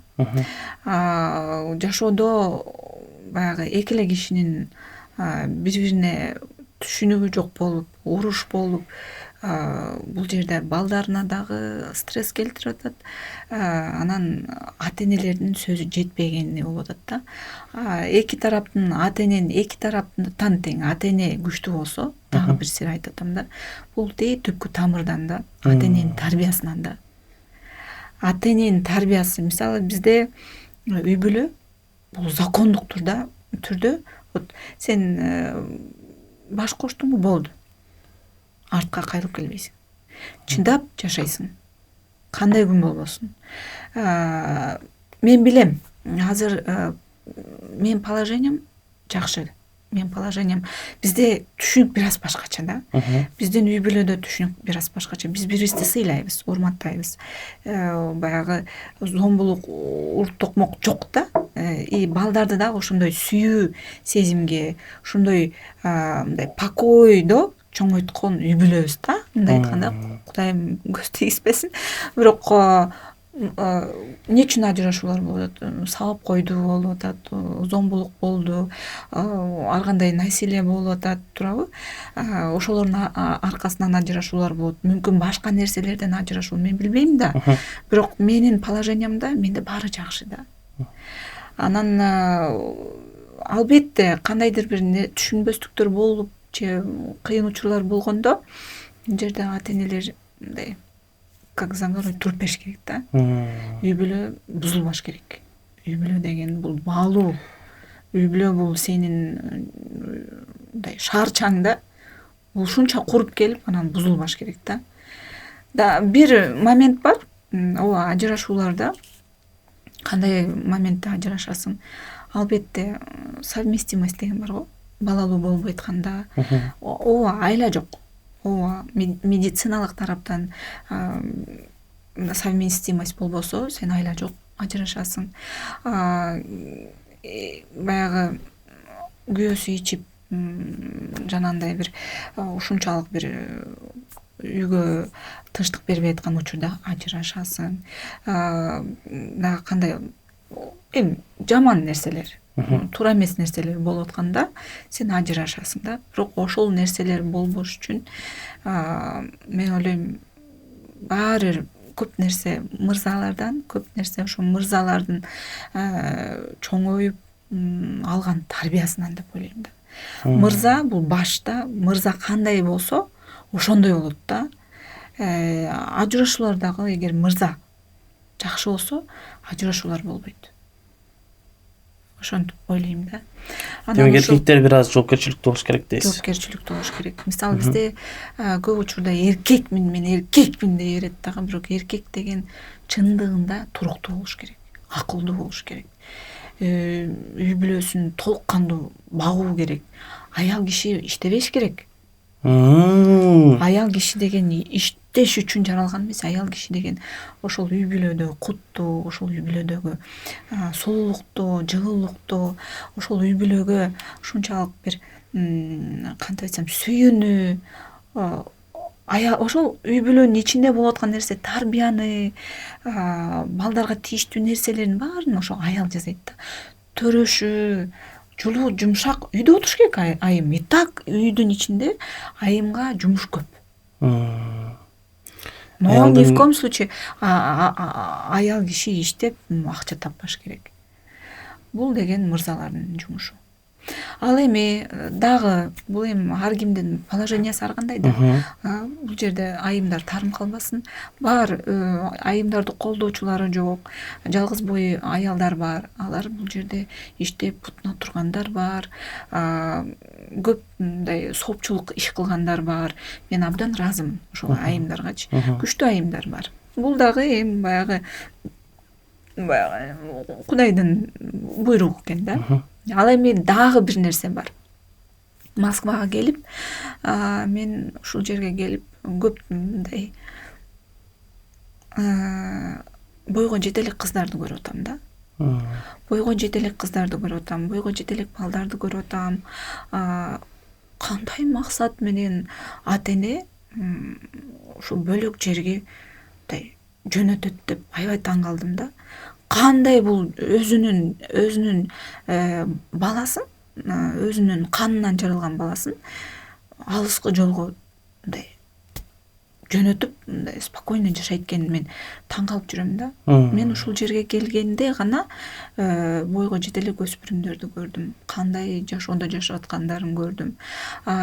Жашоодо баягы эки эле кишинин бири-бирине түшүнүгү жок болуп, уруш болуп, бул жерде балдарына дагы стресс келтирип атат. Анан ата-энелердин сөзү жетпегени болуп атат да. Эки тараптын ата-эненин эки тараптан тең ата-эне күчтүү болсо, дагы бир сир айтып атам да. Бул түпкү тамырдан да, ата-эненин тарбиясынан да. Ата-эненин тарбиясы, мисалы бизде үй бүлө бул закондук түрдө, вот сен баш коштуңбу, болду. Артка кайрылып келбейсиң. Чындап жашайсың. Кандай күн болбосун. Мен билем, азыр менин положением жакшы. Менин положением бизде түшүнүк бир аз башкача да. Биздин үй бүлөдө түшүнүк бир аз башкача. Биз бири-бирибизди сыйлайбыз, урматтайбыз. Баягы зомбулук, урт токмок жок да. И балдарды дагы ошондой сүйүү сезимге, ошондой мындай покойдо чоңойткон үй бүлөбүз да. Мындай айтканда, Кудайым көз тийгизбесин. Бирок эмне үчүн ажырашуулар болуп атат? Сабап койду болуп атат, зомбулук болду, ар кандай насилие болуп атат, туурабы? Ошолордун аркасынан ажырашуулар болот. Мүмкүн башка нерселерден ажырашуу, мен билбейм да. Бирок менин положениямда менде баары жакшы да. Анан албетте кандайдыр бир түшүнбөстүктөр болуп же кыйын учурлар болгондо бул жерде ата энелер мындай как заңга туруп бериш керек да. Үй бүлө бузулбаш керек. Үй бүлө деген бул баалуу. Үй бүлө бул сенин мындай шаарчаң да. Бул ушунча куруп келип анан бузулбаш керек да. Да бир момент бар. Ооба ажырашууларда кандай моментте ажырашасың? Албетте совместимость деген бар го. Балалуу болбой атканда ооба айла жок. Ооба медициналык тараптан совместимость болбосо сен айла жок ажырашасың. Баягы күйөөсү ичип жанагындай бир ушунчалык бир үйгө тынчтык бербей аткан учурда ажырашасың. Дагы кандай эми жаман нерселер, туура эмес нерселер болуп атканда сен ажырашасың да. Бирок ошол нерселер болбош үчүн мен ойлойм баары бир көп нерсе мырзалардан, көп нерсе ошо мырзалардын чоңоюп алган тарбиясынан деп ойлойм да. Мырза бул башта, мырза кандай болсо ошондой болот да. Ажырашуулардагы эгер мырза жакшы болсо ажырашуулар болбойт. Ошентип ойлойм да. Демек эркектер бир аз жоопкерчиликтүү болуш керек дейсиз. Жоопкерчиликтүү болуш керек. Мисалы бизде көп учурда эркекмин деп берет дагы, бирок эркек деген чындыгында туруктуу болуш керек, акылдуу болуш керек. Үй бүлөсүн толук кандуу багуу керек. Аял киши иштебеш керек. Аял киши деген иштеш үчүн жаралган эмес. Аял киши деген ошол үй бүлөдө куттуу, ошол үй бүлөдөгү сулуулукту, жылуулукту, ошол үй бүлөгө ушунчалык бир кантип айтсам сүйүүнү, ошол үй бүлөнүн ичинде болуп аткан нерсе тарбияны, балдарга тийиштүү нерселердин баарын ошо аял жасайт да. Төрөшү, жулуу жумшак үйдө отуруш керек айым. И так үйдүн ичинде айымга жумуш көп. Но ни в коем случае аял киши иштеп акча таппаш керек. Бул деген мырзалардын жумушу. Ал эми дагы бул эми ар кимдин положениясы ар кандай да. Бул жерде айымдар тарым калбасын. Бар айымдарды колдоочулары жок. Жалгыз бой аялдар бар. Алар бул жерде иштеп бутуна тургандар бар. Көп мындай соопчулук иш кылгандар бар. Мен абдан ыраазымын ошол айымдаргачы. Күчтүү айымдар бар. Бул дагы эми баягы Кудайдын буйругу экен да. Ал эми дагы бир нерсе бар. Москвага келип, мен ушул жерге келип көп мындай бойго жете элек кыздарды көрүп атам да. Бойго жете элек кыздарды көрүп атам, бойго жете элек балдарды көрүп атам. Кандай максат менен ата эне ушул бөлөк жерге мындай жөнөтөт деп аябай таң калдым да. Кандай бул өзүнүн баласын, өзүнүн канынан жаралган баласын алыскы жолго мындай жөнөтүп, мындай спокойно жашайт экенин мен таң калып жүрөм да. Мен ушул жерге келгенде гана бойго жете элек өспүрүмдөрдү көрдүм. Кандай жашоодо жашап аткандарын көрдүм.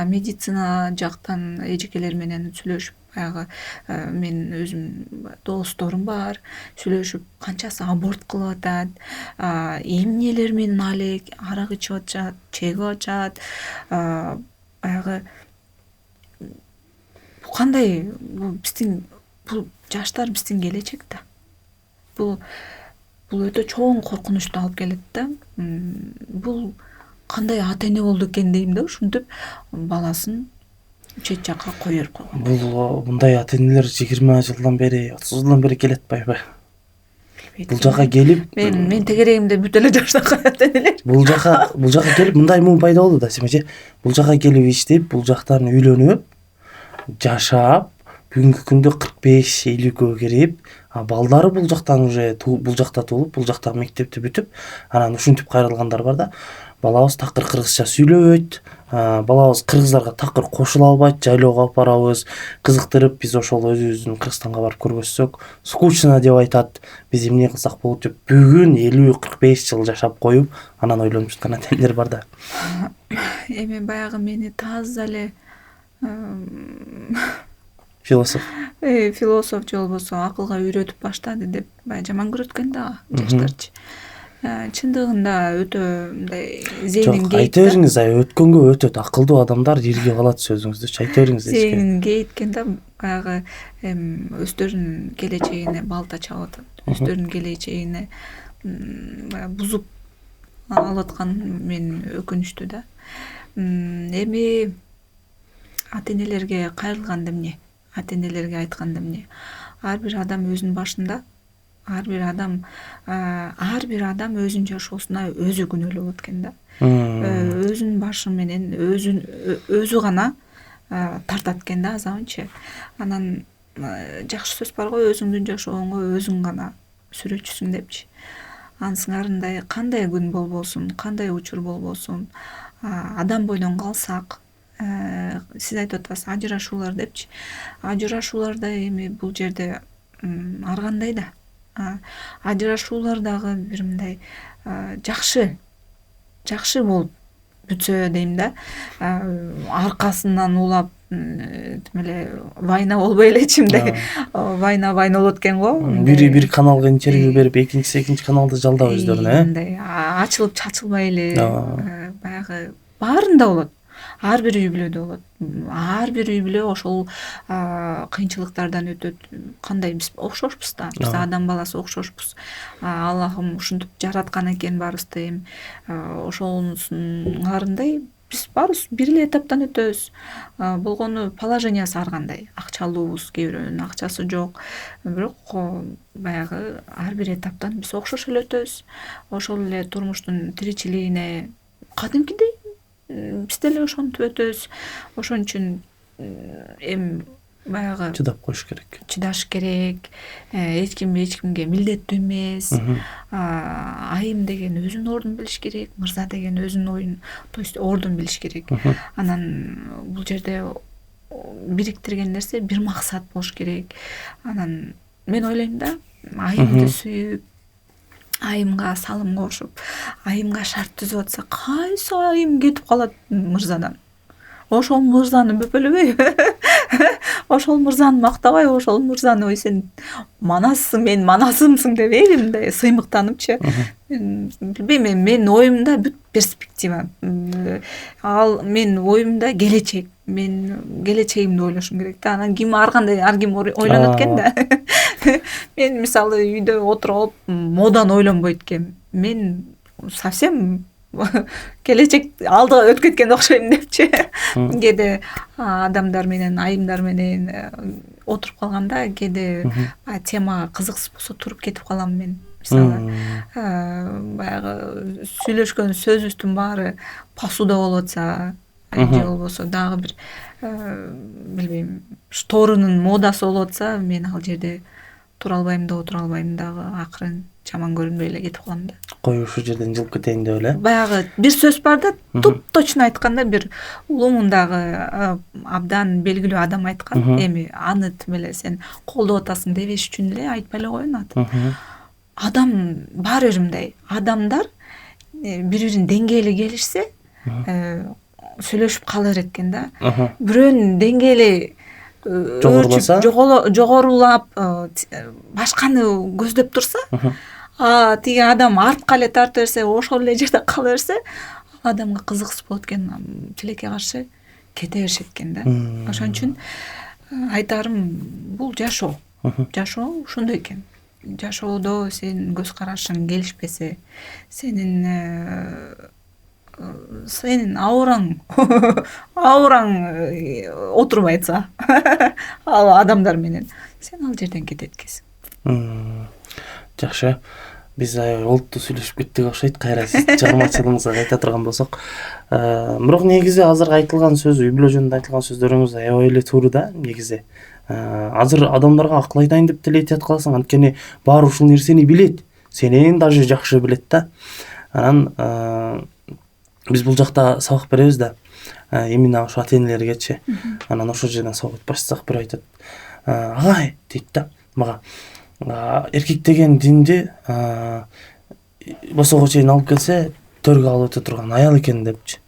Медицина жактан эжекелер менен сүйлөшүп, баягы мен өзүм досторум бар, сүйлөшүп канчасы аборт кылып атат, эмнелер менен алек арак ичип атышат, чегип атышат, баягы кандай бул жаштар биздин келечек да. Бул өтө чоң коркунучту алып келет да. Бул кандай ата эне болду экен дейм да, ушинтип баласын чет жакка кое берип койгон. Бул мындай ата энелер 20 жылдан бери, 30 жылдан бери келет атпайбы? Бул жака келип мен тегерегимде бүт эле жаштаган ата энелер. Бул жака келип мындай муун пайда болду да, семечи. Бул жака келип иштеп, бул жактан үйлөнүп, жашап, бүгүнкү күндө 45-50 кирип, балдары бул жактан уже бул жакта туулуп, бул жакта мектепти бүтүп, анан ушинтип кайрылгандар бар да. балабыз такыр кыргызча сүйлөбөйт, балабыз кыргыздарга такыр кошула албайт, жайлоого алып барабыз, кызыктырып биз ошол өзүбүздүн Кыргызстанга барып көргөзсөк, скучно деп айтат, биз эмне кылсак болот деп бүгүн 50-45 жыл жашап коюп, анан ойлонуп жаткан адемдер бар да. Эми баягы мени таза эле Философ. философ же болбосо акылга үйрөтүп баштады деп баягы жаман көрөт экен да жаштарчы. Чындыгында өтө мындай зээнин Жок, кейит айта бериңиз, өткөнгө өтөт, акылдуу адамдар жерге калат сөзүңүздүчү, айта бериңиз эчке. зээнин кейит экен да баягы өздөрүнүн келечегине балта чабып атат, өздөрүнүн келечегине баягы бузуп алып аткан мен өкүнүчтүү да. Эми ата энелерге кайрылганда эмне, ата энелерге айтканда эмне, ар бир адам өзүнүн башында, ар бир адам өзүнүн жашоосуна өзү күнөөлүү болот экен да. Өзүнүн башы менен өзү гана тартат экен да азабынчы. Анан жакшы сөз бар го, өзүңдүн жашооңо өзүң гана сүрөтчүсүң депчи. Анын сыңарындай кандай күн болбосун, кандай учур болбосун, адам бойдон калсак, сиз айтып атасыз ажырашуулар депчи. Ажырашууларда эми бул жерде ар кандай да ажырашуулар дагы бир мындай жакшы болуп бүтсө дейм да, аркасынан улап тим эле вайна болбой элечи мындай вайна болот экен го. Бир каналга интервью берип, экинчи каналды жалдап өздөрүнө, мындай ачылып чачылбай эле баягы баарында болот. Ар бир үй бүлөдө болот. Ар бир үй бүлө ошол кыйынчылыктардан өтөт. Кандай биз окшошпуз да. Биз адам баласы окшошпуз. Аллахым ушинтип жараткан экен баарыбызды. Эми ошонун сыңарындай биз баарыбыз бир эле этаптан өтөбүз. Болгону положениясы ар кандай. Акчалуубуз, кээ бирөөнүн акчасы жок. Бирок баягы ар бир этаптан биз окшош эле өтөбүз. Ошол эле турмуштун тиричилигине кадимкидей биз деле ошентип өтөбүз. Ошон үчүн эми баягы чыдап коюш керек. Чыдаш керек. Эч кимге милдеттүү эмес. Айым деген өзүнүн ордун билиш керек, мырза деген өзүнүн оюн, то есть ордун билиш керек. Анан бул жерде бириктирген нерсе бир максат болуш керек. Анан мен ойлойм да, айымды сүйүп, айымга салым кошуп, айымга шарт түзүп атса, кайсы айым кетип калат мырзадан? Ошол мырзаны бөпөлөбөйбү? Ошол мырзаны мактабай, ошол мырзаны ой сен манассың, мен манасымсың дебейби, мындай сыймыктаныпчы. Билбейм, менин оюмда бүт перспектива. Ал менин оюмда келечек. Мен келечегимди ойлошум керек да. Анан ким ар ким ойлонот экен да. Мен мисалы үйдө отуруп алып моданы ойлонбойт экенмин. Мен совсем келечек алдыга өтүп кеткен окшойм депчи. Кээде адамдар менен, айымдар менен отуруп калганда кээде тема кызыксыз болсо туруп кетип калам мен. Мисалы баягы сүйлөшкөн сөзүбүздүн баары посуда болуп атса, же болбосо дагы бир билбейм, шторунун модасы болуп атса, мен ал жерде тура албайм да, отура албайм дагы, акырын жаман көрүнбөй эле кетип калам да. Кой ушул жерден жылып кетейин деп эле. Баягы бир сөз бар да, точно айтканда бир улумундагы абдан белгилүү адам айткан. Эми аны тим эле сен колдоп атасың дебеш үчүн эле айтпай эле коюнат. Адам баары бир мындай, адамдар бири-биринин деңгээли келишсе, сүйлөшүп кала берет экен да. Бирөөнүн деңгээли жогорулап башканы көздөп турса, тиги адам артка эле тарта берсе, ошол эле жерде кала берсе, ал адамга кызыксыз болот экен, тилекке каршы кете беришет экен да. Ошон үчүн айтарым, бул жашоо. Жашоо ушундай экен. Жашоодо сенин көз карашың келишпесе, сенин аураң отурбайса ал адамдар менен, сен ал жерден кетет экенсиң. Жакшы. Биз олуттуу сүйлөшүп кеттик окшойт. Кайра сиз чыгармачылыгыңызга кайта турган болсок, бирок негизи азыркы айтылган сөз, үй бүлө жөнүндө айтылган сөздөрүңүз аябай эле туура да, негизи. Азыр адамдарга акыл айтайын деп деле айтат каласың, анткени баары ушул нерсени билет. Сенен даже жакшы билет да. Анан биз бул жакта сабак беребиз да, именно ошо ата-энелергечи. Анан ошол жерден сабак өтүп баштасак бирөө айтат: агай дейт да мага, эркек деген динди босоого чейин алып келсе төргө алып өтө турган аял экен депчи.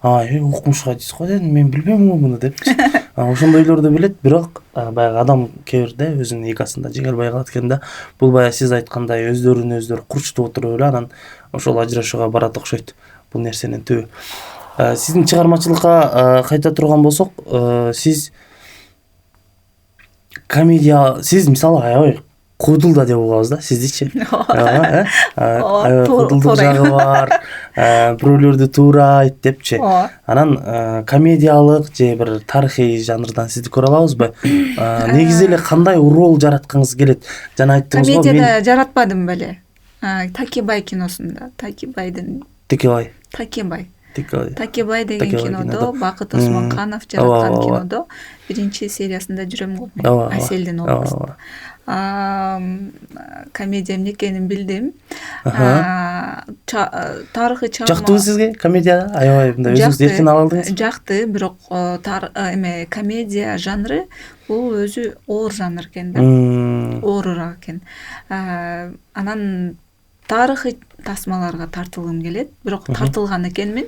Укмуш хадис го дедим, мен билбейм муну депчи. Ошондойлорду билет, бирок баягы адам кээ бирде өзүнүн эгосунда жеңилбей калат экен да. Бул баягы сиз айткандай өздөрүн өздөрү курчутуп отуруп эле анан ошол ажырашууга барат окшойт бул нерсенин түбү. Сиздин чыгармачылыкка кайта турган болсок, сиз комедия, сиз мисалы аябай куудул да деп угабыз да сиздичи. Аябай куудулдук жагы бар, бирөөлөрдү туурайт депчи. Анан комедиялык же бир тарыхый жанрдан сизди көрө алабызбы? Негизи эле кандай роль жараткыңыз келет? Жана айттыңыз го, комедияда жаратпадым беле. Такебай киносунда, Такебай деген кинодо, Бакыт Осмонканов жараткан кинодо биринчи сериясында жүрөм го мен, Аселдин образында. Комедия эмне экенин билдим. Тарыхый чагыма жактыбы сизге комедия? Аябай мындай өзүңүз эркин ала алдыңыз? Жакты, бирок комедия жанры бул өзү оор жанр экен да. Оорураак экен. Анан тарыхый тасмаларга тартылгым келет, бирок тартылган экенмин.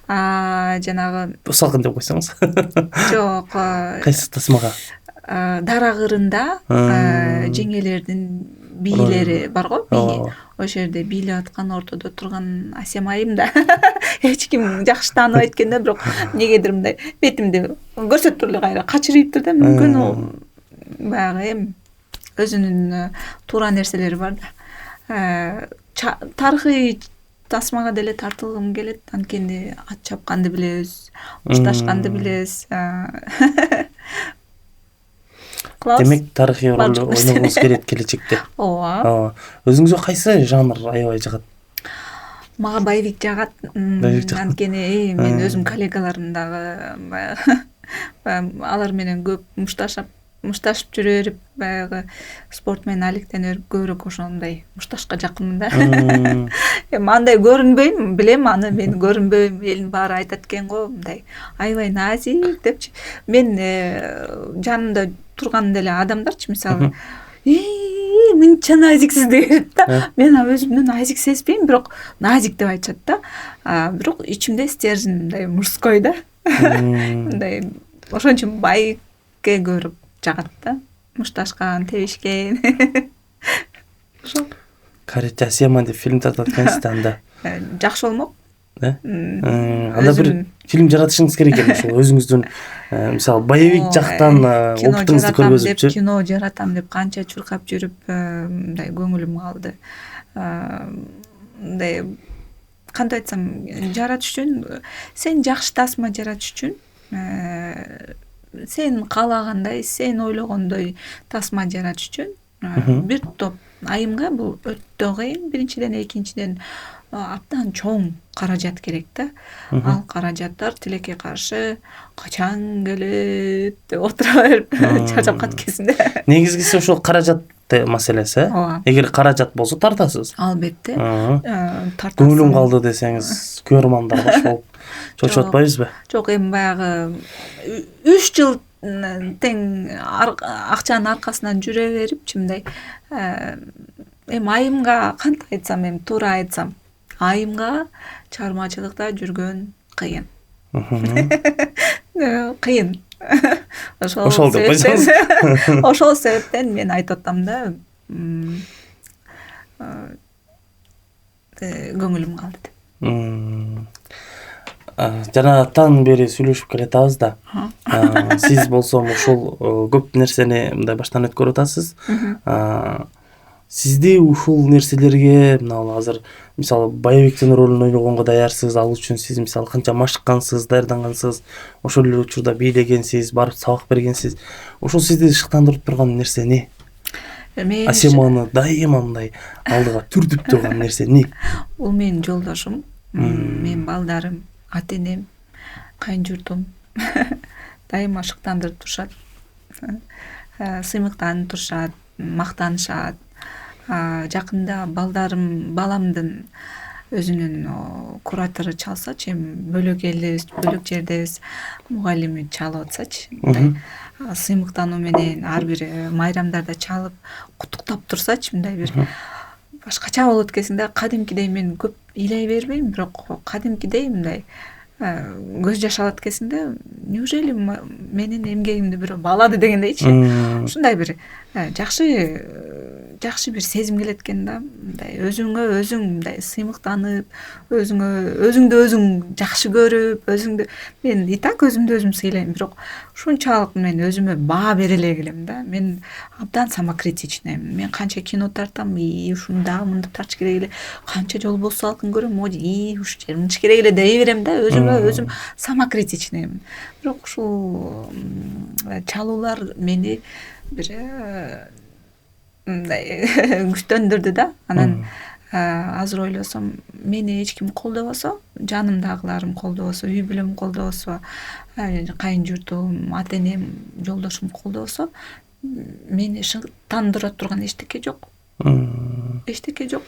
Жанагы салкын деп койсоңуз. Жок. Кайсы тасмага? Дара кырында жеңелердин бийлери бар го, бий. Ошол жерде бийлеп аткан, ортодо турган Асем айым да. Эч ким жакшы тааныбайт экен да, бирок эмнегедир мындай бетимди көрсөтүп эле кайра качырыйптыр да. Мүмкүн ал баягы өзүнүн туура нерселери бар да. Тарыхый тасмага деле тартылгым келет, анткени ат чапканды билебиз, мушташканды билебиз. Демек тарыхый роль ойногуңуз келет келечекте. Ооба. Өзүңүзгө кайсы жанр аябай жагат? Мага боевик жагат. Анткени мен өзүм коллегаларым дагы алар менен көп мушташып жүрө берип, баягы спорт менен алектене берип көбүрөөк ошондой мушташка жакынмын да. Андай көрүнбөйм, билем аны, мен көрүнбөйм, элдин баары айтат экен го, мындай аябай назик депчи. Мен жанымда турган деле адамдарчы, мисалы, мынча назиксиз дешет да. Мен өзүмдү назик сезбейм, бирок назик деп айтышат да. Бирок ичимде стержень мындай мужской да. Мындай ошон үчүн байыкке көрүп жагат да. Мушташкан, тебишкен. Ошо. Карите Асема деп фильм тартат экенсиз да анда. Жакшы болмок. Анда бир фильм жаратышыңыз керек экен, ошол өзүңүздүн мисалы боевик жактан опытыңызды көргөзүпчү. Кино жаратам деп канча чуркап жүрүп, мындай көңүлүм калды. Мындай кантип айтсам, жаратыш үчүн, сен жакшы тасма жаратыш үчүн, сен каалагандай, сен ойлогондой тасма жаратыш үчүн бир топ айымга бул өтө кыйын. Биринчиден, экинчиден абдан чоң каражат керек да. Ал каражаттар тилекке каршы качан келет деп отура берип чарчап калат кезинде. Негизгиси ошол каражат маселеси. Эгер каражат болсо тартасыз. Албетте. Тартасыз. Көңүлүм калды десеңиз, көрөрмандар баш болуп чочуп атпайбызбы? Жок, эми баягы 3 жыл тең акчанын аркасынан жүрө берипчи, мындай эми айымга кантип айтсам, эми туура айтсам, айымга чыгармачылыкта жүргөн кыйын. Кыйын. Ошол деп койсоңуз. Ошол себептен мен айтып атам да, көңүлүм калды деп. Жанатан бери сүйлөшүп келатабыз да. Сиз болсо ушул көп нерсени мындай баштан өткөрүп атасыз. Сизди ушул нерселерге мына азыр мисалы боевиктин ролун ойногонго даярсыз, ал үчүн сиз мисалы канча машыккансыз, даярдангансыз, ошол эле учурда бийлегенсиз, барып сабак бергенсиз. Ошол сизди шыктандырып турган нерсе эмне? Асеманы дайыма мындай алдыга түртүп турган нерсе эмне? Бул менин жолдошум, менин балдарым, ата-энем, кайын-журтум дайыма шыктандырып турушат. Сыймыктанып турушат, мактанышат. Жакында баламдын өзүнүн куратору чалсачы, эми бөлөк элдебиз, бөлөк жердебиз мугалими чалып атсачы, мындай сыймыктануу менен ар бир майрамдарда чалып куттуктап турсачы, мындай бир башкача болот экенсиң да. Кадимкидей мен көп ыйлай бербейм, бирок кадимкидей мындай көз жаш алат экенсиң да. Неужели менин эмгегимди бирөө баалады дегендейчи. Ушундай бир жакшы бир сезим келет экен да. Мындай өзүңө өзүң мындай сыймыктанып, өзүңдү өзүң жакшы көрүп, мен и так өзүмдү өзүм сыйлайм, бирок ушунчалык мен өзүмө баа бере элек элем да. Мен абдан самокритичныймын. Мен канча кино тартам, ушунда мында тартыш керек эле, канча жолу бос салкын көрөм, ушу жер мынтыш керек эле дей берем да. Өзүмө өзүм самокритичныймын. Бирок ушул чалуулар мени бир мындай күчтөндүрдү да. Анан азыр ойлосом, мени эч ким колдобосо, жанымдагыларым колдобосо, үй бүлөм колдобосо, кайын журтум, ата энем, жолдошум колдобосо, мени шыктандыра турган эчтеке жок. Эчтеке жок.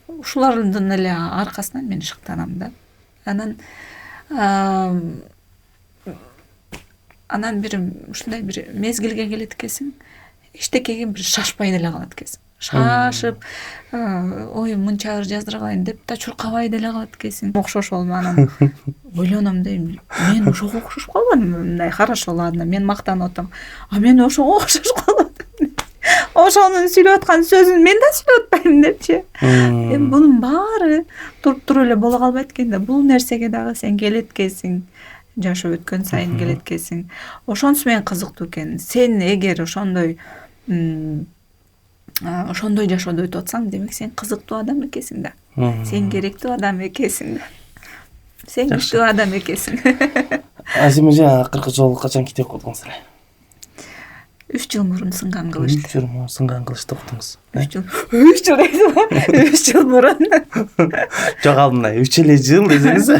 Ушулардын эле аркасынан мен шыктанам да. Анан бир ушундай бир мезгилге келет экенсиң, эчтекеге бир шашпай деле калат экенсиң. Шашып, ой мынча жаздыра калайын деп да чуркабай деле калат экенсиң. Окшош болом. Анан ойлоном дейм, мен ошого окшош калбадымбы, мындай хорошо, ладно, мен мактанып атам. Мен ошого окшош калбадым. Ошонун сүйлөп аткан сөзүн мен да сүйлөп атпаймын депчи. Эми бунун баары туруп эле боло калбайт экен да. Бул нерсеге дагы сен келет экенсиң. Жашоо өткөн сайын келет экенсиң. Ошонусу менен кызыктуу экен. Сен эгер ошондой жашоодо өтүп атсаң, демек сен кызыктуу адам экенсиң да. Сен керектүү адам экенсиң да. Сен күчтүү адам экенсиң. Азиме акыркы жолу качан китеп окудуңуз эле? 3 жыл мурун сынган кылычты. 3 жыл мурун сынган кылычты окудуңуз. 3 жыл дейсиңби? 3 жыл мурун. Жок, алдында 3 эле жыл десеңиз.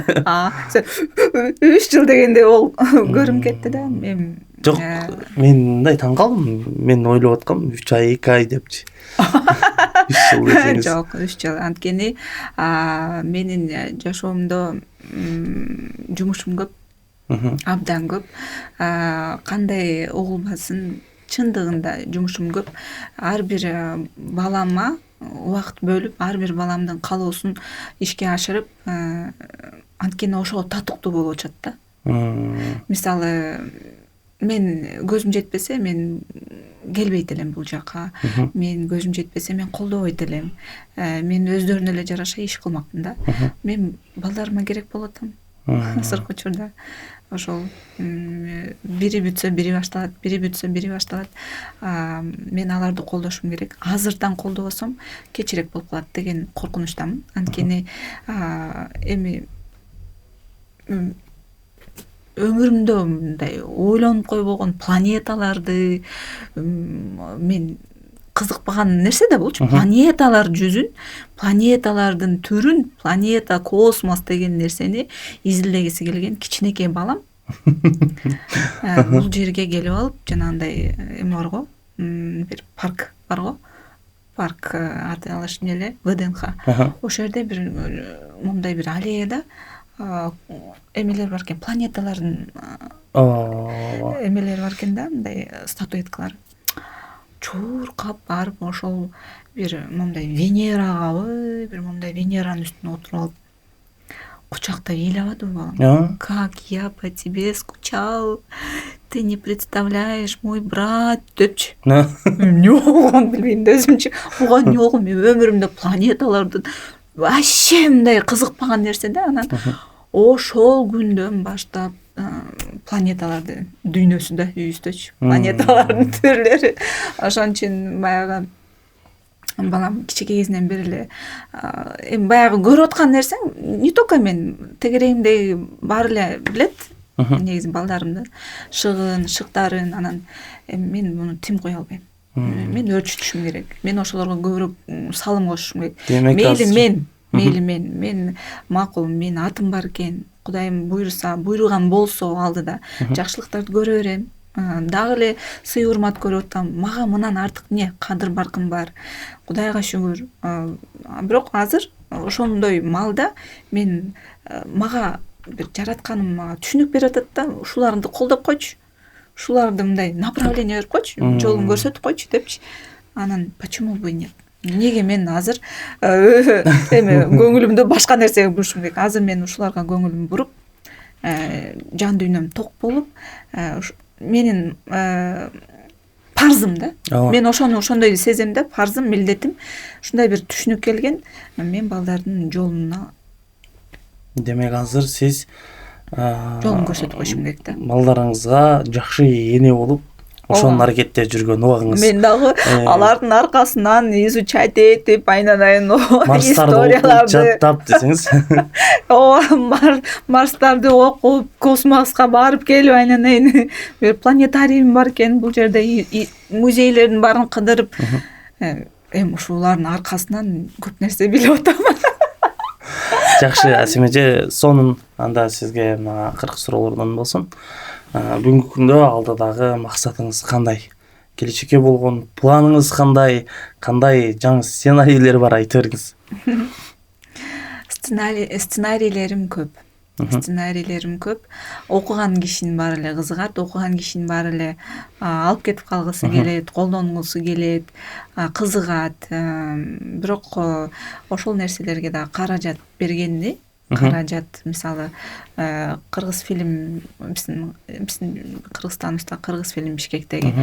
3 жыл дегенде ол көрүм кетти да. Жок, мен мындай таң калдым. Мен ойлоп аткам 3 ай, 2 ай депчи. 3 жыл десеңиз. Жок, 3 жыл. Анткени менин жашоомдо жумушум көп. Абдан көп. Кандай угулбасын, чындыгында жумушум көп. Ар бир балама убакыт бөлүп, ар бир баламдын каалоосун ишке ашырып, анткени ошого татыктуу болуп атышат да. Мисалы, мен көзүм жетпесе, мен келбейт элем бул жака. Мен көзүм жетпесе, мен колдобойт элем. Мен өздөрүнө эле жараша иш кылмакмын да. Мен балдарыма керек болот атам. Азыркы учурда ошол бири бүтсө бири башталат, бири бүтсө бири башталат. Мен аларды колдошум керек. Азырдан колдобосом кечирээк болуп калат деген коркунучтамын. Анткени эми өмүрүмдө мындай ойлонуп койбогон планеталарды мен кызыкпаган нерсе да болчу. Планеталар жүзүн, планеталардын түрүн, планета, космос деген нерсени изилдегиси келген кичинекей балам бул жерге келип алып, жанагындай эме барго, бир парк барго. Парк аталышы эмне эле? ВДНХ. Ошол жерде бир мондай бир аллеяда эмелер бар экен, планеталардын эмелери бар экен да, мындай статуэткалар. Чуркап барып, ошол бир мондай Венерагабы, бир мондай Венеранын үстүнө отуруп алып, кучактап ыйлабадыбы балам? Как я по тебе скучал, ты не представляешь, мой брат, депчи. Эмне болгонун билбейм да өзүмчү. Буга эмне болгон? Мен өмүрүмдө планеталардын вообще мындай кызыкпаган нерсе да. Анан ошол күндөн баштап планеталарды дүйнөсү да үйүстөчү. Планеталардын түрлөрү. Ошон үчүн баягы балам кичинекей кезинен бери эле эми баягы көрүп аткан нерсең, не только мен, тегерегимдеги баары эле билет. Негизи балдарымдын шыктарын, анан мен муну тим кое албайм. Мен өрчүтүшүм керек. Мен ошолорго көбүрөөк салым кошушум керек. Мейли мен макул, мен атым бар экен. Кудайым буйруса, буйруган болсо алдыда жакшылыктарды көрө берем. Дагы эле сый урмат көрүп атам. Мага мындан артык эмне? Кадыр баркым бар. Кудайга шүгүр. Бирок азыр ошондой маалда мен мага бир жаратканым мага түшүнүк берип атат да, ушуларды колдоп койчу, ушуларды мындай направление берип койчу, жолун көрсөтүп койчу депчи. Анан почему бы нет? Неге мен азыр эме көңүлүмдү башка нерсеге бурушум керек? Азыр мен ушуларга көңүлүм буруп, жан дүйнөм ток болуп, менин парзым да. Мен ошону ошондой сезем да, парзым, милдетим. Ушундай бир түшүнүк келген, мен балдардын жолуна. Демек азыр сиз жолун көрсөтүп коюшум керек да. Балдарыңызга жакшы эне болуп, ошонун аракетте жүргөн убагыңыз. Мен дагы алардын аркасынан изучать этип, айнадайын историяларды жаттап десеңиз. Ооба, Марстарды окуп, космоско барып келип, айнадайын бир планетариym бар экен, бул жерде музейлердин баарын кыдырып, эми ушулардын аркасынан көп нерсе билип атам. Жакшы, Асем эже, сонун анда сизге мына акыркы суроолордон болсун. Бүгүнкү күндө алдыдагы максатыңыз кандай? Келечекке болгон планыңыз кандай? Кандай жаңы сценарийлер бар, айтып бериңиз. Сценарийлерим көп. Сценарийлерим көп. Окуган кишинин баары эле кызыгат, окуган кишинин баары эле алып кетип калгысы келет, колдонгусу келет, кызыгат. Бирок ошол нерселерге да каражат бергенди. Каражат, мисалы, кыргыз фильм, биздин Кыргызстаныбызда кыргыз фильм Бишкектеги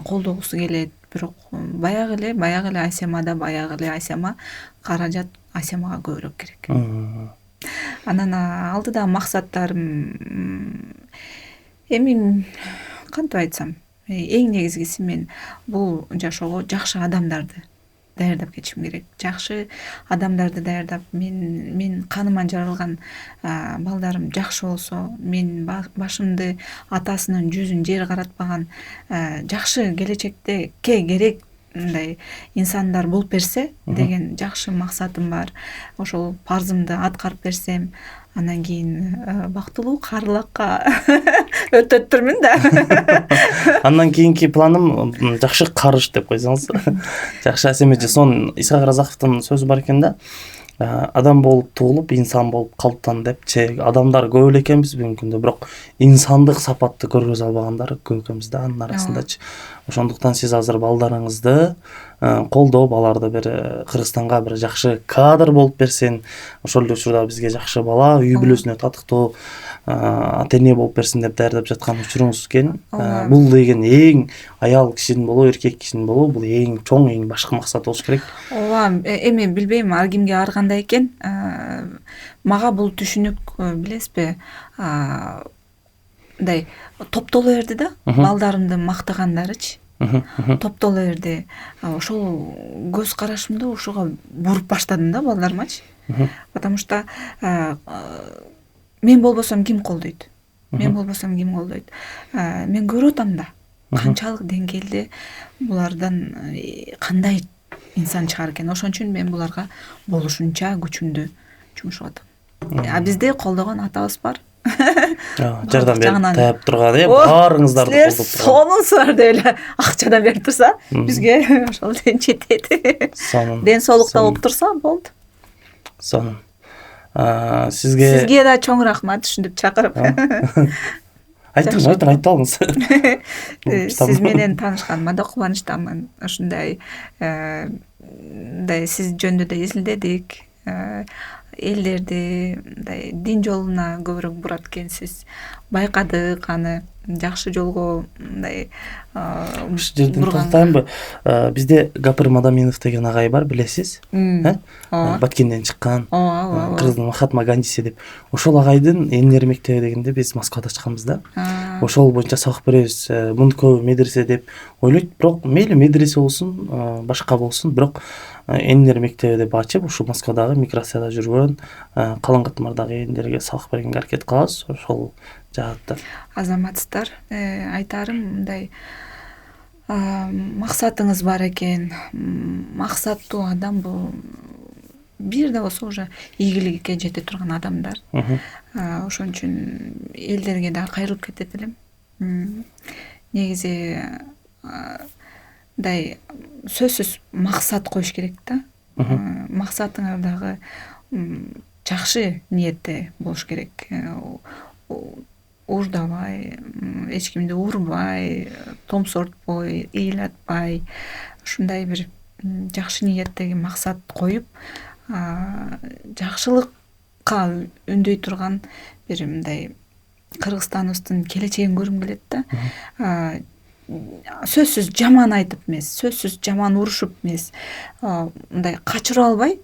колдогусу келет. Бирок баягы эле Асема каражат Асемага көбүрөөк керек. Анан алдыдагы максаттарым, эми кантип айтсам, эң негизгиси мен бул жашоого жакшы адамдарды даярдап кетишим керек. Жакшы адамдарды даярдап, мен каныман жаралган балдарым жакшы болсо, мен башымды атасынын жүзүн жер каратпаган жакшы келечекте керек мындай инсандар болуп берсе деген жакшы максатым бар. Ошол парзымды аткарып берсем, анан кийин бактылуу карылакка өтөттүрмүн да. Андан кийинки планым жакшы карыш деп койсоңуз. Жакшы, Асем эже, сонун Исхак Разаковдун сөзү бар экен да. Адам болуп туулуп, инсан болуп калыптан депчи. Адамдар көп эле экенбиз бүгүнкү күндө, бирок инсандык сапатты көргөзө албагандар көп экенбиз да анын арасындачы. Ошондуктан сиз азыр балдарыңызды колдоп, аларды бир Кыргызстанга бир жакшы кадр болуп берсин, ошол эле учурда бизге жакшы бала, үй бүлөсүнө татыктуу ата-эне болуп берсин деп даярдап жаткан учуруңуз экен. Бул деген эң аял кишинин болобу, эркек кишинин болобу, бул эң чоң, эң башкы максат болуш керек. Ооба, эми билбейм, ар кимге ар кандай экен. Мага бул түшүнүк, билесизби, мындай топтоло берди да, балдарымды мактагандарычы. Топтоло берди. Ошол көз карашымды ушуга буруп баштадым да балдарымачы. Потому что мен болбосом ким колдойт? Мен көрүп атам да, канчалык деңгээлде булардан кандай инсан чыгар экен. Ошон үчүн мен буларга болушунча күчүмдү жумшап атам. Бизде колдогон атабыз бар. Жардам берип таяп турган, баарыңыздарды колдоп турган. Сонун деп эле акчадан берип турса, бизге ошол жетет. Ден соолукта болуп турса болду. Сонун. Сизге да чоң рахмат, ушинтип чакырып. Айтыңыз. Сиз менен таанышканыма да кубанычтамын. Ушундай сиз жөнүндө да изилдедик. Элдерди мындай дин жолуна көбүрөөк бурат экенсиз. Байкадык аны жакшы жолго мындай бурган. Бизде Гапыр Мадаминов деген агай бар, билесиз? Баткенден чыккан. Кыргыздын Махатма Гандиси деп. Ошол агайдын Энелер мектеби дегенде биз Москвада ачканбыз да. Ошол боюнча сабак беребиз. Муну көбү медресе деп ойлойт, бирок мейли медресе болсун, башка болсун, бирок Энелер мектеби деп ачып, ушу Москвадагы миграцияда жүргөн калың катмардагы элдерге сабак бергенге аракет кылабыз. Ошол жаатта. Азаматсыздар, айтарым мындай максатыңыз бар экен. Максаттуу адам бул бир да болсо уже ийгиликке жете турган адамдар. Ошон үчүн элдерге да кайрылып кетет элем. Негизи мындай сөзсүз максат коюш керек да. максатыңар дагы жакшы ниетте болуш керек. Уурдабай, эч кимди урбай, томсортпой, ыйлатпай, ушундай бир жакшы ниеттеги максат коюп, жакшылыкка үндөй турган бир мындай Кыргызстаныбыздын келечегин көргүм келет да. Сөзсүз жаман айтып эмес, сөзсүз жаман урушуп эмес, мындай качырып албай,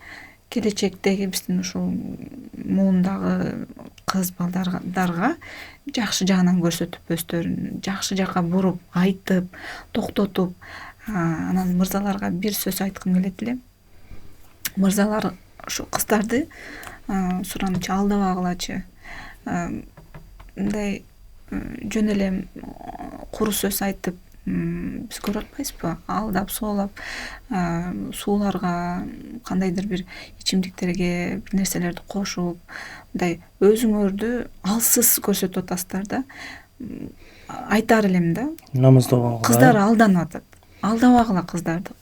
келечектеги биздин ушул муундагы кыз балдарга жакшы жагынан көрсөтүп, өздөрүн жакшы жакка буруп, айтып, токтотуп, анан мырзаларга бир сөз айткым келет эле. Мырзалар ушу кыздарды суранычы алдабагылачы. Мындай жөн эле куру сөз айтып биз көрүп атпайбызбы? Алдап, соолап, сууларга, кандайдыр бир ичимдиктерге бир нерселерди кошуп, мындай өзүңөрдү алсыз көрсөтүп атасыздар да. Айтар элем да. Намыздуу Кыздар алданып атат. Алдабагыла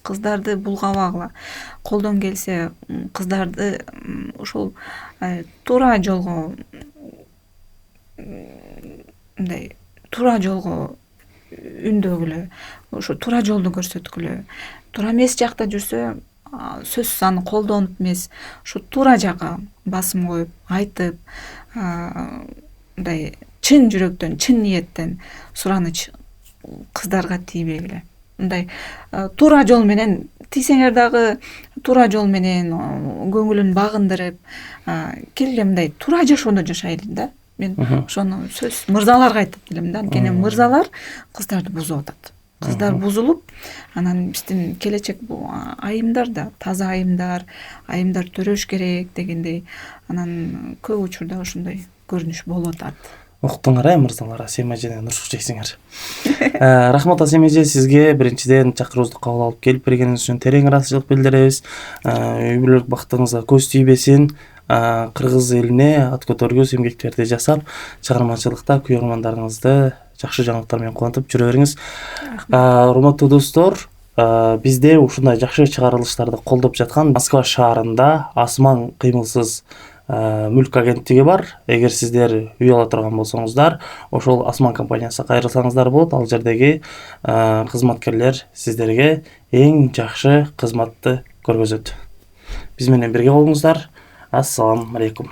кыздарды булгабагыла. Колдон келсе кыздарды ошол туура жолго мындай туура жолго үндөгүлө, ошо туура жолду көрсөткүлө. Туура эмес жакта жүрсө, сөзсүз аны колдонуп эмес, ошо туура жакка басым коюп, айтып, мындай чын жүрөктөн, чын ниеттен сураныч кыздарга тийбегиле. Мындай туура жол менен тийсеңер дагы туура жол менен көңүлүн багындырып, келгиле мындай туура жашоодо жашайлы да. Мен ошону сөз мырзаларга айтып элем да. Анткени мырзалар кыздарды бузуп атат. Кыздар бузулуп, анан биздин келечек айымдар да таза айымдар төрөш керек дегендей, анан көп учурда ошондой көрүнүш болуп атат. Уктуңар мырзалар, Асема эже Нуршук жексиңер. Рахмат Асема эже, сизге биринчиден чакыруубузду кабыл алып келип бергениңиз үчүн терең ыраазычылык билдиребиз. Үй бүлөлүк бактыңызга көз тийбесин. Кыргыз элине ат көтөргүс эмгектерди жасап, чыгармачылыкта күйөрмандарыңызды жакшы жаңылыктар менен кубантып жүрө бериңиз. Урматтуу достор, бизде ушундай жакшы чыгарылыштарды колдоп жаткан Москва шаарында Асман кыймылсыз мүлк агенттиги бар. Эгер сиздер үй ала турган болсоңуздар, ошол Асман компаниясына кайрылсаңыздар болот. Ал жердеги кызматкерлер сиздерге эң жакшы кызматты көргөзөт. Биз менен бирге болуңуздар. Ассаламу алейкум.